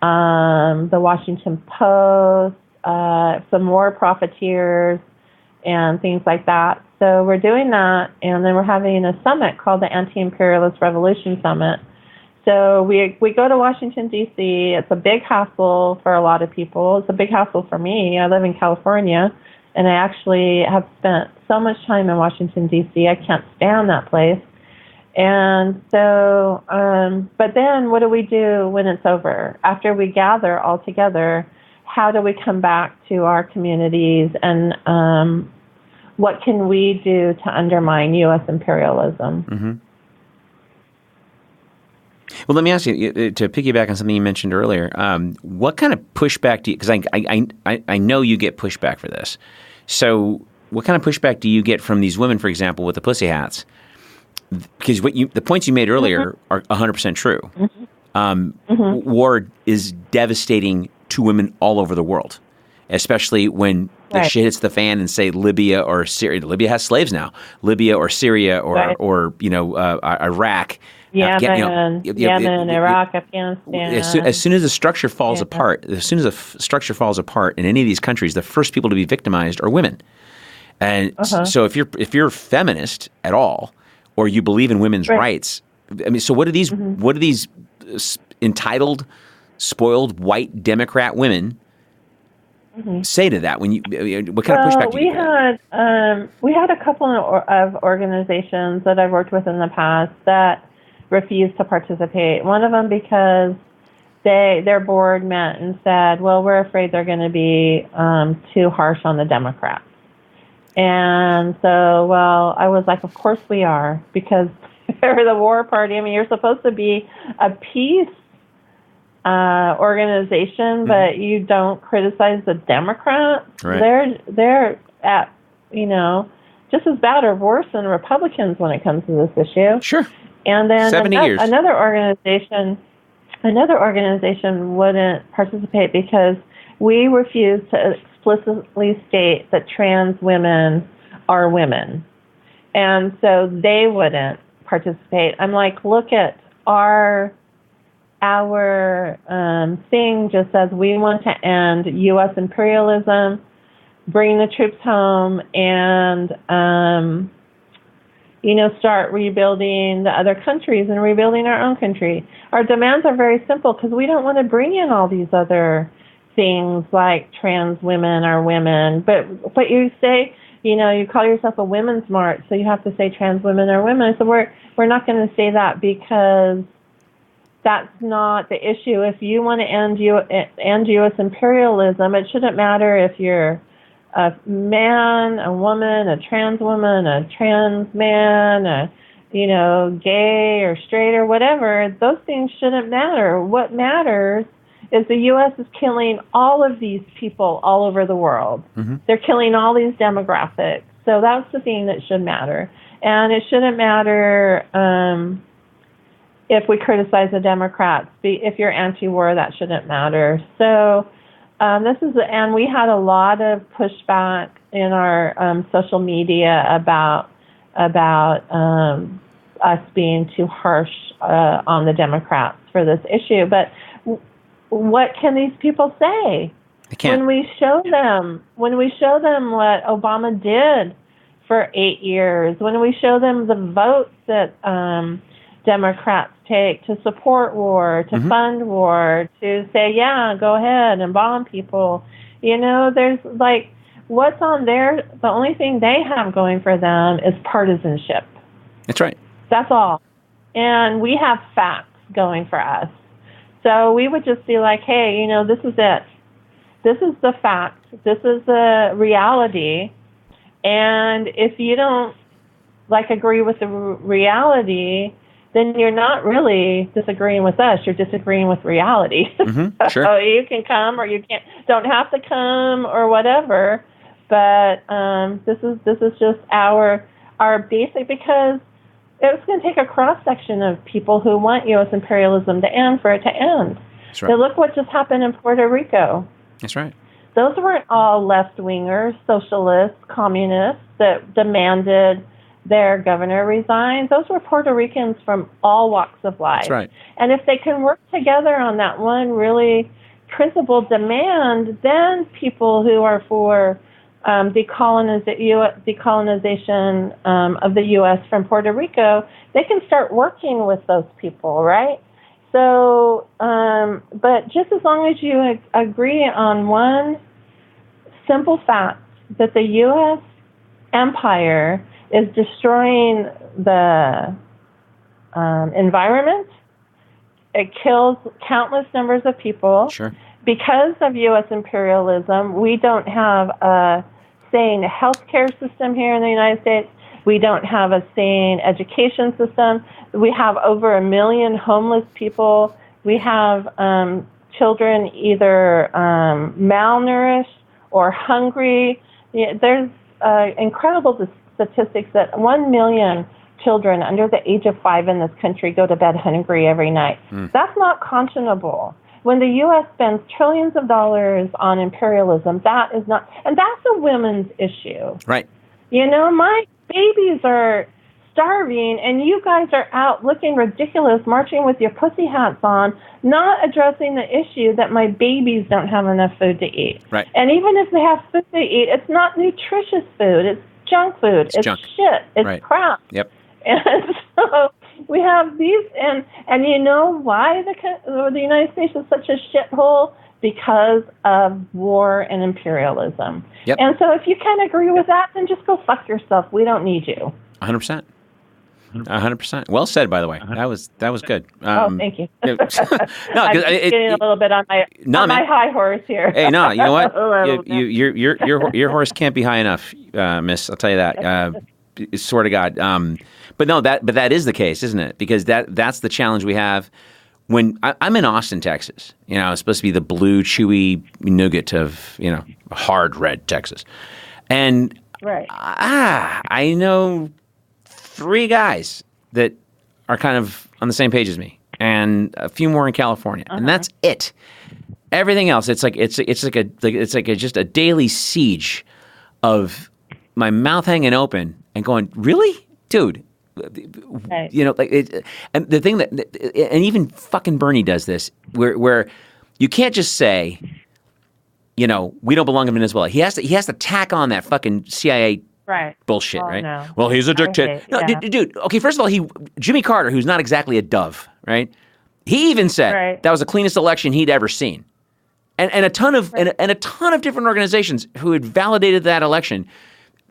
[SPEAKER 2] the Washington Post, some war profiteers, and things like that. So we're doing that, and then we're having a summit called the Anti-Imperialist Revolution Summit. So we go to Washington, D.C. It's a big hassle for a lot of people. It's a big hassle for me. I live in California, and I actually have spent so much time in Washington, D.C. I can't stand that place. And so, but then what do we do when it's over? After we gather all together, how do we come back to our communities, and what can we do to undermine U.S. imperialism?
[SPEAKER 1] Mm-hmm. Well, let me ask you, to piggyback on something you mentioned earlier, what kind of pushback do you, because I know you get pushback for this. So what kind of pushback do you get from these women, for example, with the pussy hats? Because the points you made earlier are 100% true. War is devastating to women all over the world, especially when the shit hits the fan and say Libya or Syria. Libya has slaves now. Libya or Syria or Iraq.
[SPEAKER 2] Yemen, Iraq, Afghanistan.
[SPEAKER 1] As soon as the structure falls apart, structure falls apart in any of these countries, the first people to be victimized are women. And so if you're feminist at all, or you believe in women's rights, I mean, so what do these entitled, spoiled white Democrat women say to that? What kind of pushback do you get?
[SPEAKER 2] We had a couple of organizations that I've worked with in the past that refused to participate. One of them because their board met and said, well, we're afraid they're going to be too harsh on the Democrats. And so, I was like, of course we are, because they're the war party. I mean, you're supposed to be a peace organization, but you don't criticize the Democrats.
[SPEAKER 1] Right.
[SPEAKER 2] They're at, just as bad or worse than Republicans when it comes to this issue.
[SPEAKER 1] Sure.
[SPEAKER 2] And then
[SPEAKER 1] 70 years.
[SPEAKER 2] Another organization wouldn't participate because we refused to explicitly state that trans women are women. And so they wouldn't participate. I'm like, look at our thing just says we want to end U.S. imperialism, bring the troops home, and start rebuilding the other countries and rebuilding our own country. Our demands are very simple because we don't want to bring in all these other things like trans women are women. But you say, you call yourself a women's march, so you have to say trans women are women. So we're not going to say that because that's not the issue. If you want to end U.S. imperialism, it shouldn't matter if you're a man, a woman, a trans man, gay or straight or whatever. Those things shouldn't matter. What matters is the U.S. is killing all of these people all over the world. Mm-hmm. They're killing all these demographics. So that's the thing that should matter. And it shouldn't matter if we criticize the Democrats. If you're anti-war, that shouldn't matter. So and we had a lot of pushback in our social media about us being too harsh on the Democrats for this issue. But what can these people say?
[SPEAKER 1] They can't.
[SPEAKER 2] When we show them what Obama did for 8 years, when we show them the votes that Democrats take to support war, to fund war, to say, yeah, go ahead and bomb people. There's like, what's on there? The only thing they have going for them is partisanship.
[SPEAKER 1] That's right.
[SPEAKER 2] That's all. And we have facts going for us. So we would just be like, hey, this is it. This is the fact. This is the reality. And if you don't agree with the reality, then you're not really disagreeing with us. You're disagreeing with reality.
[SPEAKER 1] Mm-hmm, sure.
[SPEAKER 2] So you can come or you don't have to come or whatever. But this is just our basic, because it's going to take a cross-section of people who want U.S. imperialism to end for it to end.
[SPEAKER 1] That's right.
[SPEAKER 2] So look what just happened in Puerto Rico.
[SPEAKER 1] That's right.
[SPEAKER 2] Those weren't all left-wingers, socialists, communists that demanded their governor resign. Those were Puerto Ricans from all walks of life.
[SPEAKER 1] That's right.
[SPEAKER 2] And if they can work together on that one really principled demand, then people who are for decolonization of the U.S. from Puerto Rico, they can start working with those people, right? So, but just as long as you agree on one simple fact, that the U.S. empire is destroying the environment, it kills countless numbers of people.
[SPEAKER 1] Sure.
[SPEAKER 2] Because of U.S. imperialism, we don't have a sane healthcare system here in the United States. We don't have a sane education system. We have over 1 million homeless people. We have children either malnourished or hungry. There's incredible statistics that 1 million children under the age of 5 in this country go to bed hungry every night. That's not conscionable. When the U.S. spends trillions of dollars on imperialism, that is not, and that's a women's issue.
[SPEAKER 1] Right.
[SPEAKER 2] You know, my babies are starving, and you guys are out looking ridiculous, marching with your pussy hats on, not addressing the issue that my babies don't have enough food to eat.
[SPEAKER 1] Right.
[SPEAKER 2] And even if they have food to eat, it's not nutritious food. It's junk food. It's
[SPEAKER 1] junk.
[SPEAKER 2] Shit. It's
[SPEAKER 1] right.
[SPEAKER 2] crap.
[SPEAKER 1] Yep.
[SPEAKER 2] And so we have these, and you know why the United States is such a shithole? Because of war and imperialism.
[SPEAKER 1] Yep.
[SPEAKER 2] And so if you can't agree with that, then just go fuck yourself. We don't need you.
[SPEAKER 1] 100%. 100%. Well said, by the way. That was good.
[SPEAKER 2] Thank you.
[SPEAKER 1] No, because
[SPEAKER 2] I'm just getting a little bit on my my high horse here.
[SPEAKER 1] Hey, no, you know what? Your horse can't be high enough, Miss. I'll tell you that. Swear to God. But that is the case, isn't it? Because that's the challenge we have. When I'm in Austin, Texas, it's supposed to be the blue, chewy nougat of hard red Texas, and
[SPEAKER 2] right.
[SPEAKER 1] I know 3 guys that are kind of on the same page as me, and a few more in California, and that's it. Everything else, it's like just a daily siege of my mouth hanging open and going, really, dude.
[SPEAKER 2] Right.
[SPEAKER 1] And the thing and even fucking Bernie does this, where you can't just say, we don't belong in Venezuela. He has to tack on that fucking CIA bullshit, right?
[SPEAKER 2] No.
[SPEAKER 1] Well, he's a dictator. No,
[SPEAKER 2] yeah.
[SPEAKER 1] dude. Okay, first of all, Jimmy Carter, who's not exactly a dove, right? He even said that was the cleanest election he'd ever seen, and a ton of different organizations who had validated that election,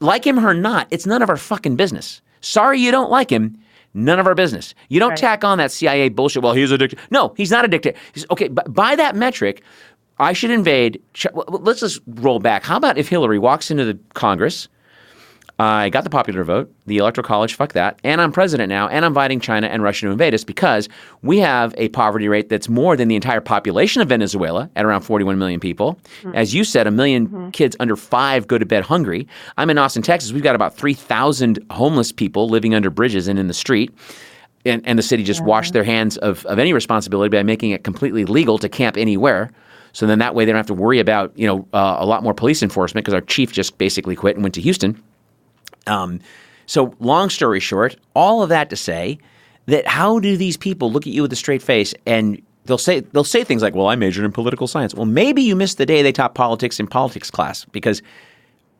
[SPEAKER 1] like him or not, it's none of our fucking business. Sorry you don't like him. None of our business. You don't tack on that CIA bullshit. Well, he's a dictator. No, he's not a dictator. Okay, but by that metric, I should invade. Let's just roll back. How about if Hillary walks into the Congress, I got the popular vote, the Electoral College, fuck that, and I'm president now, and I'm inviting China and Russia to invade us because we have a poverty rate that's more than the entire population of Venezuela at around 41 million people. As you said, 1 million kids under 5 go to bed hungry. I'm in Austin, Texas. We've got about 3,000 homeless people living under bridges and in the street. And the city just washed their hands of any responsibility by making it completely legal to camp anywhere. So then that way they don't have to worry about, a lot more police enforcement because our chief just basically quit and went to Houston. So long story short, all of that to say that how do these people look at you with a straight face and they'll say things like, well, I majored in political science. Well, maybe you missed the day they taught politics in politics class because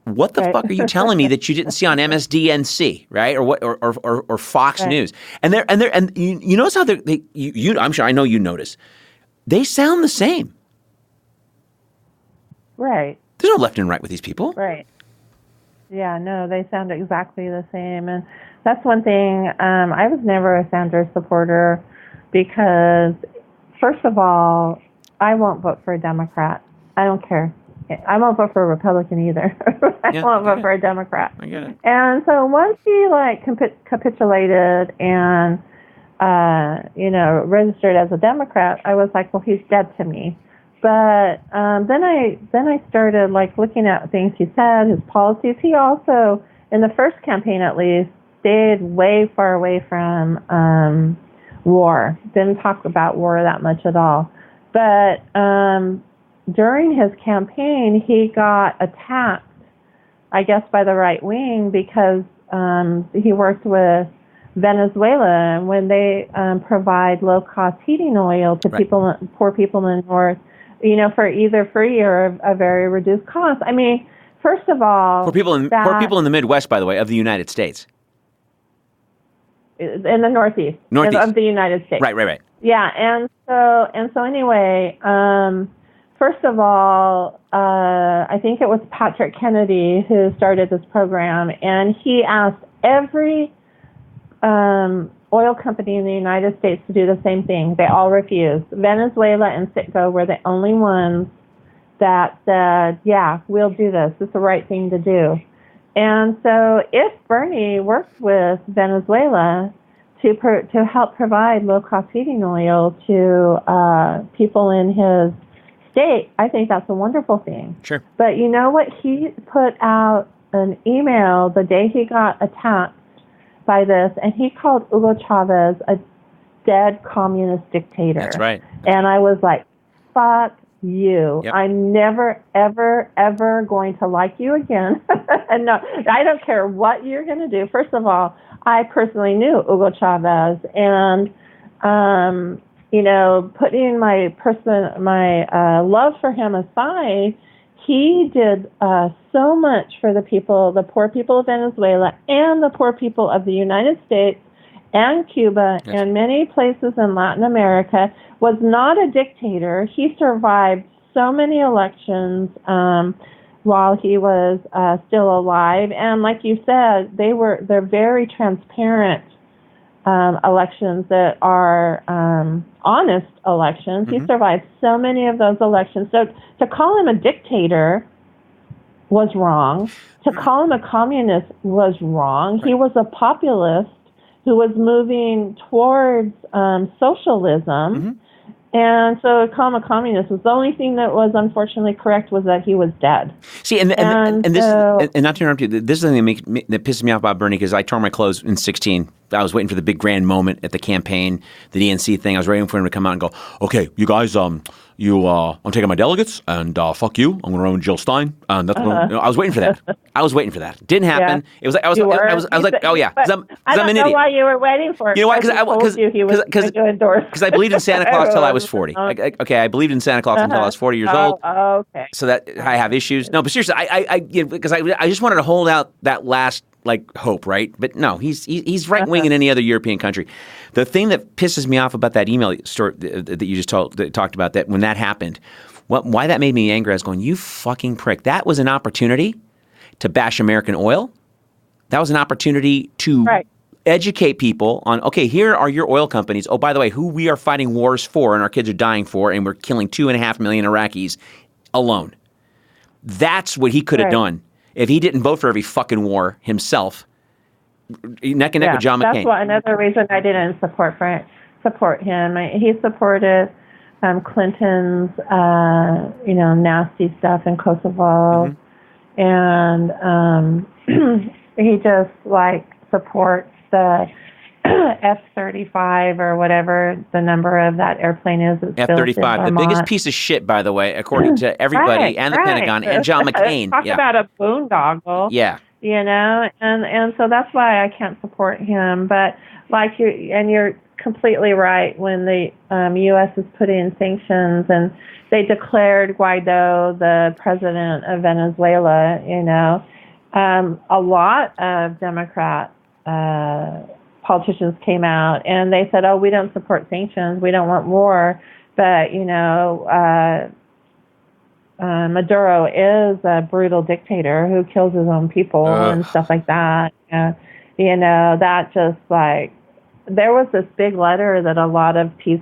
[SPEAKER 1] what the fuck are you telling me that you didn't see on MSDNC, right? Or Fox News? And you notice how I'm sure I know you notice. They sound the same.
[SPEAKER 2] Right.
[SPEAKER 1] There's no left and right with these people.
[SPEAKER 2] Right. Yeah, no, they sound exactly the same. And that's one thing. I was never a Sanders supporter because, first of all, I won't vote for a Democrat. I don't care. I won't vote for a Republican either. I won't vote for a Democrat.
[SPEAKER 1] I get it.
[SPEAKER 2] And so once he capitulated and registered as a Democrat, I was like, well, he's dead to me. But then I started looking at things he said, his policies. He also, in the first campaign at least, stayed way far away from war. Didn't talk about war that much at all. But during his campaign, he got attacked, I guess, by the right wing because he worked with Venezuela, and when they provide low-cost heating oil to people, poor people in the north, for either free or a very reduced cost. I mean, first of all,
[SPEAKER 1] poor people in the Midwest, by the way, of the United States,
[SPEAKER 2] in the Northeast. Of the United States.
[SPEAKER 1] Right.
[SPEAKER 2] Yeah, and so anyway, first of all, I think it was Patrick Kennedy who started this program, and he asked every oil company in the United States to do the same thing. They all refused. Venezuela and Citgo were the only ones that said, yeah, we'll do this. It's the right thing to do. And so if Bernie works with Venezuela to help provide low-cost heating oil to people in his state, I think that's a wonderful thing.
[SPEAKER 1] Sure.
[SPEAKER 2] But you know what? He put out an email the day he got attacked by this, and he called Hugo Chavez a dead communist dictator.
[SPEAKER 1] That's right.
[SPEAKER 2] And I was like, fuck you.
[SPEAKER 1] Yep.
[SPEAKER 2] I'm never, ever, ever going to like you again. And no, I don't care what you're going to do. First of all, I personally knew Hugo Chavez, and putting my love for him aside, he did so much for the poor people of Venezuela and the poor people of the United States and Cuba and many places in Latin America. Was not a dictator. He survived so many elections while he was still alive. And like you said, they're very transparent elections that are honest elections. Mm-hmm. He survived so many of those elections. So to call him a dictator was wrong. To call him a communist was wrong. Right. He was a populist who was moving towards socialism. Mm-hmm. And so to call him a communist was the only thing that was unfortunately correct was that he was dead.
[SPEAKER 1] See, and not to interrupt you, this is the thing that pisses me off about Bernie, because I tore my clothes in 2016. I was waiting for the big grand moment at the campaign, the DNC thing. I was waiting for him to come out and go, okay, you guys, I'm taking my delegates, and fuck you. I'm going to run with Jill Stein. I was waiting for that. Didn't happen. Yeah. It was like I was like, oh yeah,
[SPEAKER 2] I don't know why you were waiting for it.
[SPEAKER 1] You know why? Because
[SPEAKER 2] he was going to endorse.
[SPEAKER 1] Because I believed in Santa Claus till I was 40. I believed in Santa Claus until I was 40 years old.
[SPEAKER 2] Okay.
[SPEAKER 1] So that I have issues. No, but seriously, because I just wanted to hold out that last hope, right? But no, he's right wing in any other European country. The thing that pisses me off about that email story that you just talked about, that when that happened, why that made me angry, I was going, you fucking prick. That was an opportunity to bash American oil. That was an opportunity to educate people on, okay, here are your oil companies. Oh, by the way, who we are fighting wars for and our kids are dying for, and we're killing 2.5 million Iraqis alone. That's what he could have done if he didn't vote for every fucking war himself, neck and neck with John McCain.
[SPEAKER 2] That's another reason I didn't support him. He supported Clinton's, nasty stuff in Kosovo, and he just supports the F-35 or whatever the number of that airplane is.
[SPEAKER 1] F-35, the biggest piece of shit, by the way, according to everybody and the Pentagon and John McCain.
[SPEAKER 2] Talk about a boondoggle.
[SPEAKER 1] Yeah.
[SPEAKER 2] And so that's why I can't support him. But you're completely right when the U.S. is putting in sanctions, and they declared Guaido the president of Venezuela. A lot of Democrat politicians came out and they said, oh, we don't support sanctions, we don't want war, but Maduro is a brutal dictator who kills his own people and stuff like that. That just there was this big letter that a lot of peace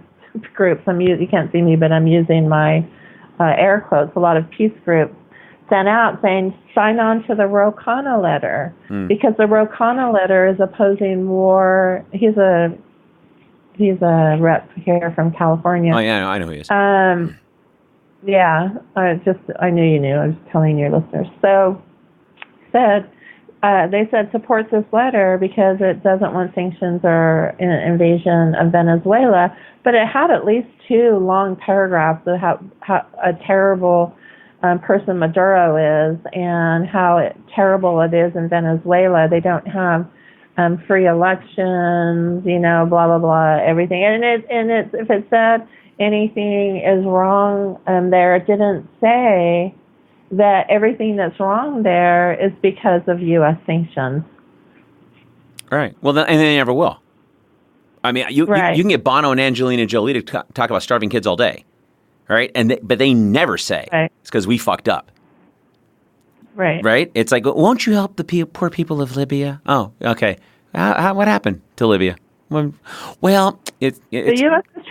[SPEAKER 2] groups, you can't see me, but I'm using my air quotes, a lot of peace groups sent out saying, sign on to the Ro Khanna letter, because the Ro Khanna letter is opposing war. He's a rep here from California.
[SPEAKER 1] Oh yeah, I know who he is.
[SPEAKER 2] Yeah, I knew you knew. I was telling your listeners. So said they said supports this letter because it doesn't want sanctions or an invasion of Venezuela, but it had at least 2 long paragraphs of how a terrible person Maduro is and how terrible it is in Venezuela. They don't have free elections, blah blah blah, everything. And if it said anything is wrong there, it didn't say that everything that's wrong there is because of U.S. sanctions.
[SPEAKER 1] Right. Well, and they never will. I mean, you can get Bono and Angelina Jolie to talk about starving kids all day, right? But they never say it's because we fucked up.
[SPEAKER 2] Right.
[SPEAKER 1] Right? It's like, won't you help the poor people of Libya? Oh, okay. What happened to Libya? Well, it's
[SPEAKER 2] the U.S. has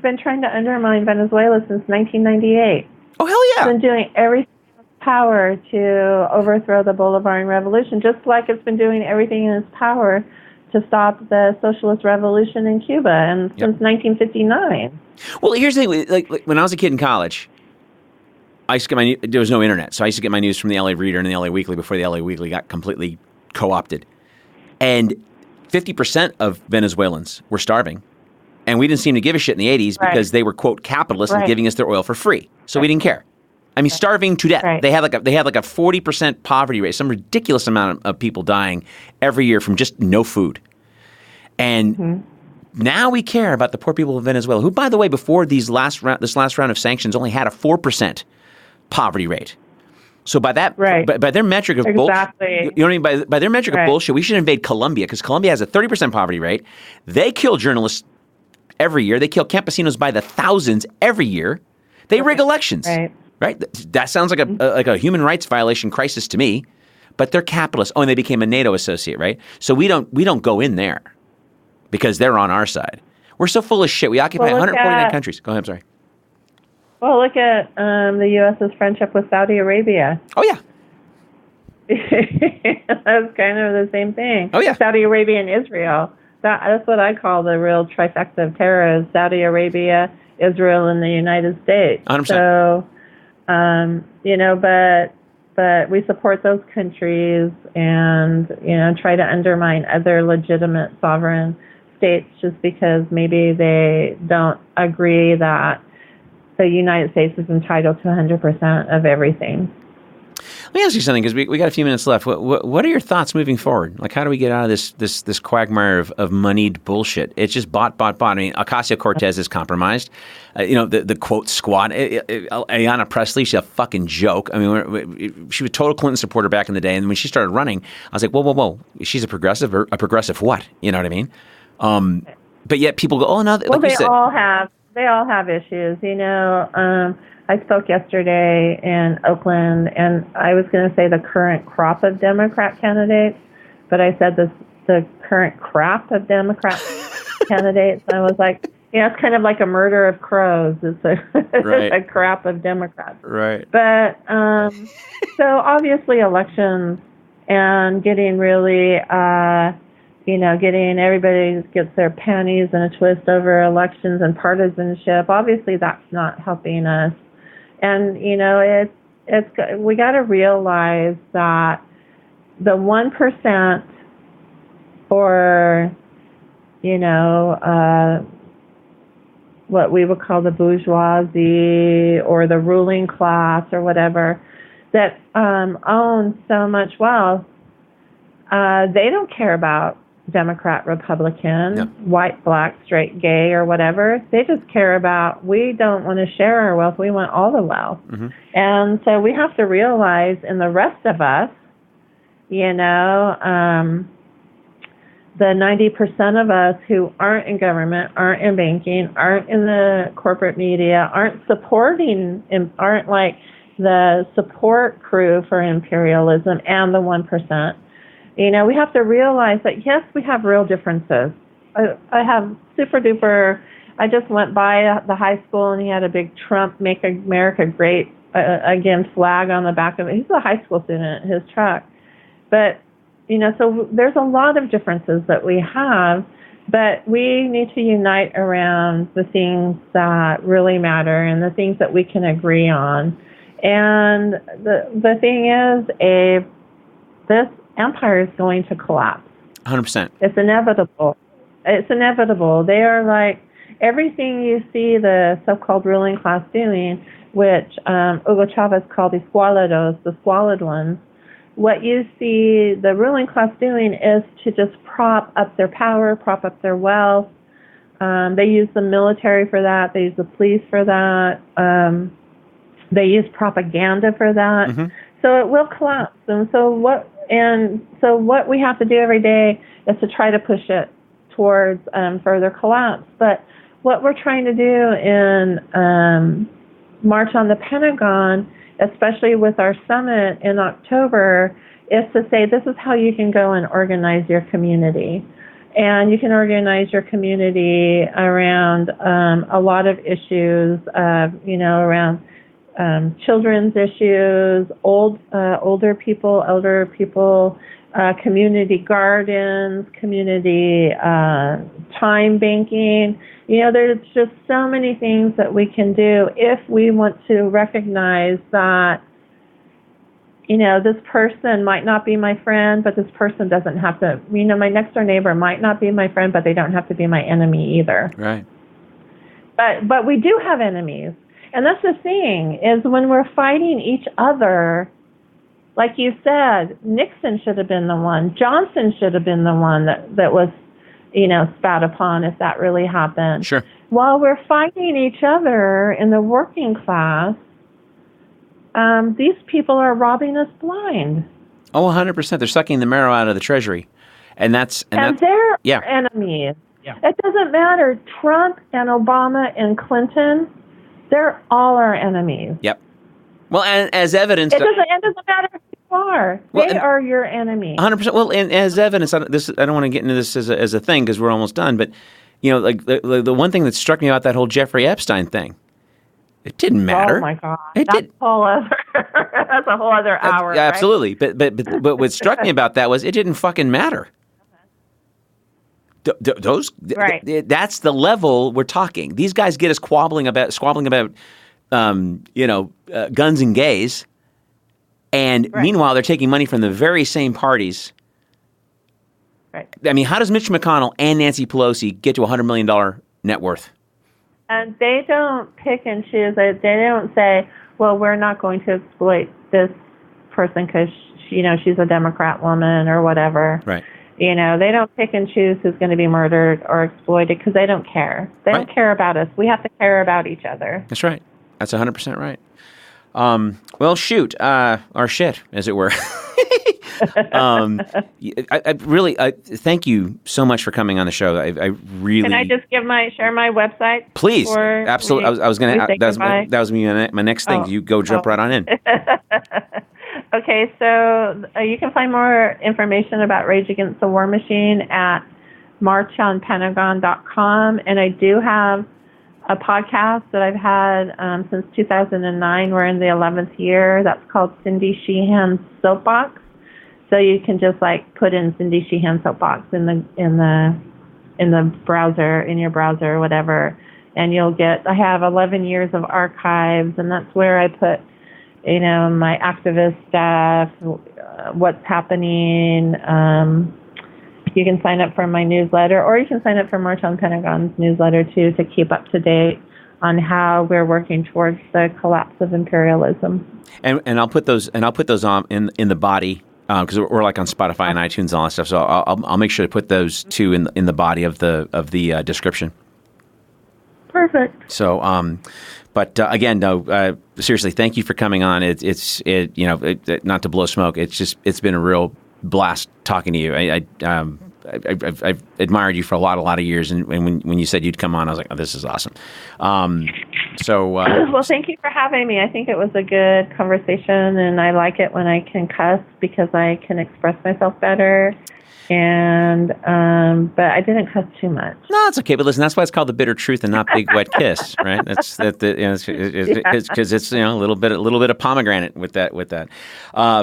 [SPEAKER 2] been trying to undermine Venezuela since 1998.
[SPEAKER 1] Oh, hell yeah!
[SPEAKER 2] It's been doing everything in its power to overthrow the Bolivarian Revolution, just like it's been doing everything in its power to stop the socialist revolution in Cuba, and since 1959.
[SPEAKER 1] Well, here's the thing: like when I was a kid in college, I used to get there was no internet, so I used to get my news from the LA Reader and the LA Weekly before the LA Weekly got completely co-opted, and 50% of Venezuelans were starving. And we didn't seem to give a shit in the 80s because they were, quote, capitalists and giving us their oil for free. So we didn't care. I mean, starving to death. They had like a 40% poverty rate, some ridiculous amount of people dying every year from just no food. And now we care about the poor people of Venezuela, who, by the way, before this last round of sanctions only had a 4% poverty rate. So by that, by their metric of bullshit, you know what I mean? By their metric of bullshit, we should invade Colombia because Colombia has a 30% poverty rate. They kill journalists every year. They kill campesinos by the thousands every year. They rig elections. Right? That sounds like a human rights violation crisis to me. But they're capitalists. Oh, and they became a NATO associate, right? So we don't go in there because they're on our side. We're so full of shit. We occupy 149 countries. Go ahead. I'm sorry.
[SPEAKER 2] Well, look at the U.S.'s friendship with Saudi Arabia.
[SPEAKER 1] Oh, yeah.
[SPEAKER 2] That's kind of the same thing.
[SPEAKER 1] Oh, yeah.
[SPEAKER 2] Saudi Arabia and Israel. That's what I call the real trifecta of terror, is Saudi Arabia, Israel, and the United States.
[SPEAKER 1] 100%.
[SPEAKER 2] So, but we support those countries and, try to undermine other legitimate sovereign states just because maybe they don't agree that the United States is entitled to 100% of everything.
[SPEAKER 1] Let me ask you something, because we got a few minutes left. What are your thoughts moving forward? Like, how do we get out of this quagmire of moneyed bullshit? It's just bought. I mean, Ocasio-Cortez is compromised. The quote squad. Ayanna Pressley, she's a fucking joke. I mean, she was a total Clinton supporter back in the day, and when she started running, I was like, whoa. She's a progressive, or a progressive what? You know what I mean? But yet people go, oh no.
[SPEAKER 2] Well, like they all have issues. I spoke yesterday in Oakland, and I was going to say the current crop of Democrat candidates, but I said the current crap of Democrat candidates. And I was like, it's kind of like a murder of crows. It's a crap of Democrats.
[SPEAKER 1] Right.
[SPEAKER 2] But so obviously elections and getting really, getting everybody gets their panties in a twist over elections and partisanship. Obviously, that's not helping us. And, we got to realize that the 1% or, what we would call the bourgeoisie or the ruling class or whatever that owns so much wealth, they don't care about Democrat, Republican, white, black, straight, gay, or whatever. They just care about, we don't want to share our wealth. We want all the wealth. Mm-hmm. And so we have to realize in the rest of us, the 90% of us who aren't in government, aren't in banking, aren't in the corporate media, aren't like the support crew for imperialism and the 1%. We have to realize that, yes, we have real differences. I have super duper, I just went by the high school and he had a big Trump Make America Great Again flag on the back of it. He's a high school student, his truck. But, so there's a lot of differences that we have, but we need to unite around the things that really matter and the things that we can agree on. And the thing is, Abe, this empire is going to collapse.
[SPEAKER 1] 100%.
[SPEAKER 2] It's inevitable. It's inevitable. They are like everything you see the so-called ruling class doing, which Hugo Chavez called the squalados, the squalid ones. What you see the ruling class doing is to just prop up their power, prop up their wealth. They use the military for that. They use the police for that. They use propaganda for that. Mm-hmm. So it will collapse. And so what we have to do every day is to try to push it towards further collapse. But what we're trying to do in March on the Pentagon, especially with our summit in October, is to say this is how you can go and organize your community. And you can organize your community around a lot of issues, around children's issues, elder people, community gardens, community time banking. There's just so many things that we can do if we want to recognize that, this person might not be my friend, but this person doesn't have to, my next door neighbor might not be my friend, but they don't have to be my enemy either.
[SPEAKER 1] Right.
[SPEAKER 2] But we do have enemies. And that's the thing, is when we're fighting each other, like you said, Nixon should have been the one, Johnson should have been the one that was, spat upon if that really happened.
[SPEAKER 1] Sure.
[SPEAKER 2] While we're fighting each other in the working class, these people are robbing us blind.
[SPEAKER 1] Oh, 100%. They're sucking the marrow out of the treasury. And
[SPEAKER 2] they're enemies. Yeah. It doesn't matter. Trump and Obama and Clinton, they're all our enemies.
[SPEAKER 1] Yep. Well, and as evidence...
[SPEAKER 2] It doesn't matter who you are. They are your enemy.
[SPEAKER 1] 100%. Well, and as evidence, I don't want to get into this as a thing because we're almost done, but, like the one thing that struck me about that whole Jeffrey Epstein thing, it didn't matter.
[SPEAKER 2] Oh, my God. That's a whole other hour,
[SPEAKER 1] yeah, absolutely. Right? But what struck me about that was it didn't fucking matter. That's the level we're talking. These guys get us squabbling about guns and gays, and meanwhile they're taking money from the very same parties. Right. I mean, how does Mitch McConnell and Nancy Pelosi get to $100 million net worth?
[SPEAKER 2] And they don't pick and choose. They don't say, "Well, we're not going to exploit this person because she's a Democrat woman or whatever."
[SPEAKER 1] Right.
[SPEAKER 2] They don't pick and choose who's going to be murdered or exploited because they don't care. They don't care about us. We have to care about each other.
[SPEAKER 1] That's right. That's 100% right. Well, shoot, or shit, as it were. I really thank you so much for coming on the show. I really. Can
[SPEAKER 2] I just share my website?
[SPEAKER 1] Please, absolutely. I was going to. That was my next thing. You jump right on in.
[SPEAKER 2] Okay, so you can find more information about Rage Against the War Machine at marchonpentagon.com, and I do have a podcast that I've had since 2009. We're in the 11th year. That's called Cindy Sheehan's Soapbox. So you can just put in Cindy Sheehan Soapbox in the browser, in your browser or whatever, and you'll get. I have 11 years of archives, and that's where I put, my activist stuff, what's happening. You can sign up for my newsletter, or you can sign up for March on Pentagon's newsletter too, to keep up to date on how we're working towards the collapse of imperialism.
[SPEAKER 1] And I'll put those on in the body. Because we're on Spotify and iTunes and all that stuff, so I'll make sure to put those two in the body of the description.
[SPEAKER 2] Perfect.
[SPEAKER 1] So, but again, no, seriously, thank you for coming on. It's not to blow smoke. It's been a real blast talking to you. I've admired you for a lot of years, and when you said you'd come on, I was like, oh, this is awesome.
[SPEAKER 2] Well, thank you for having me. I think it was a good conversation, and I like it when I can cuss because I can express myself better. And but I didn't cuss too much.
[SPEAKER 1] No, it's okay. But listen, that's why it's called The Bitter Truth and not Big Wet Kiss, right? That's because it's a little bit of pomegranate with that.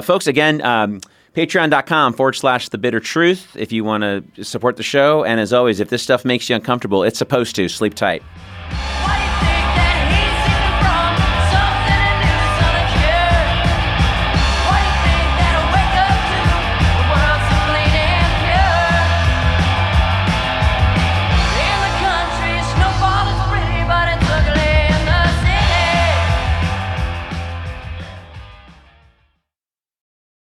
[SPEAKER 1] Folks, again. Patreon.com/The Bitter Truth if you want to support the show. And as always, if this stuff makes you uncomfortable, it's supposed to. Sleep tight.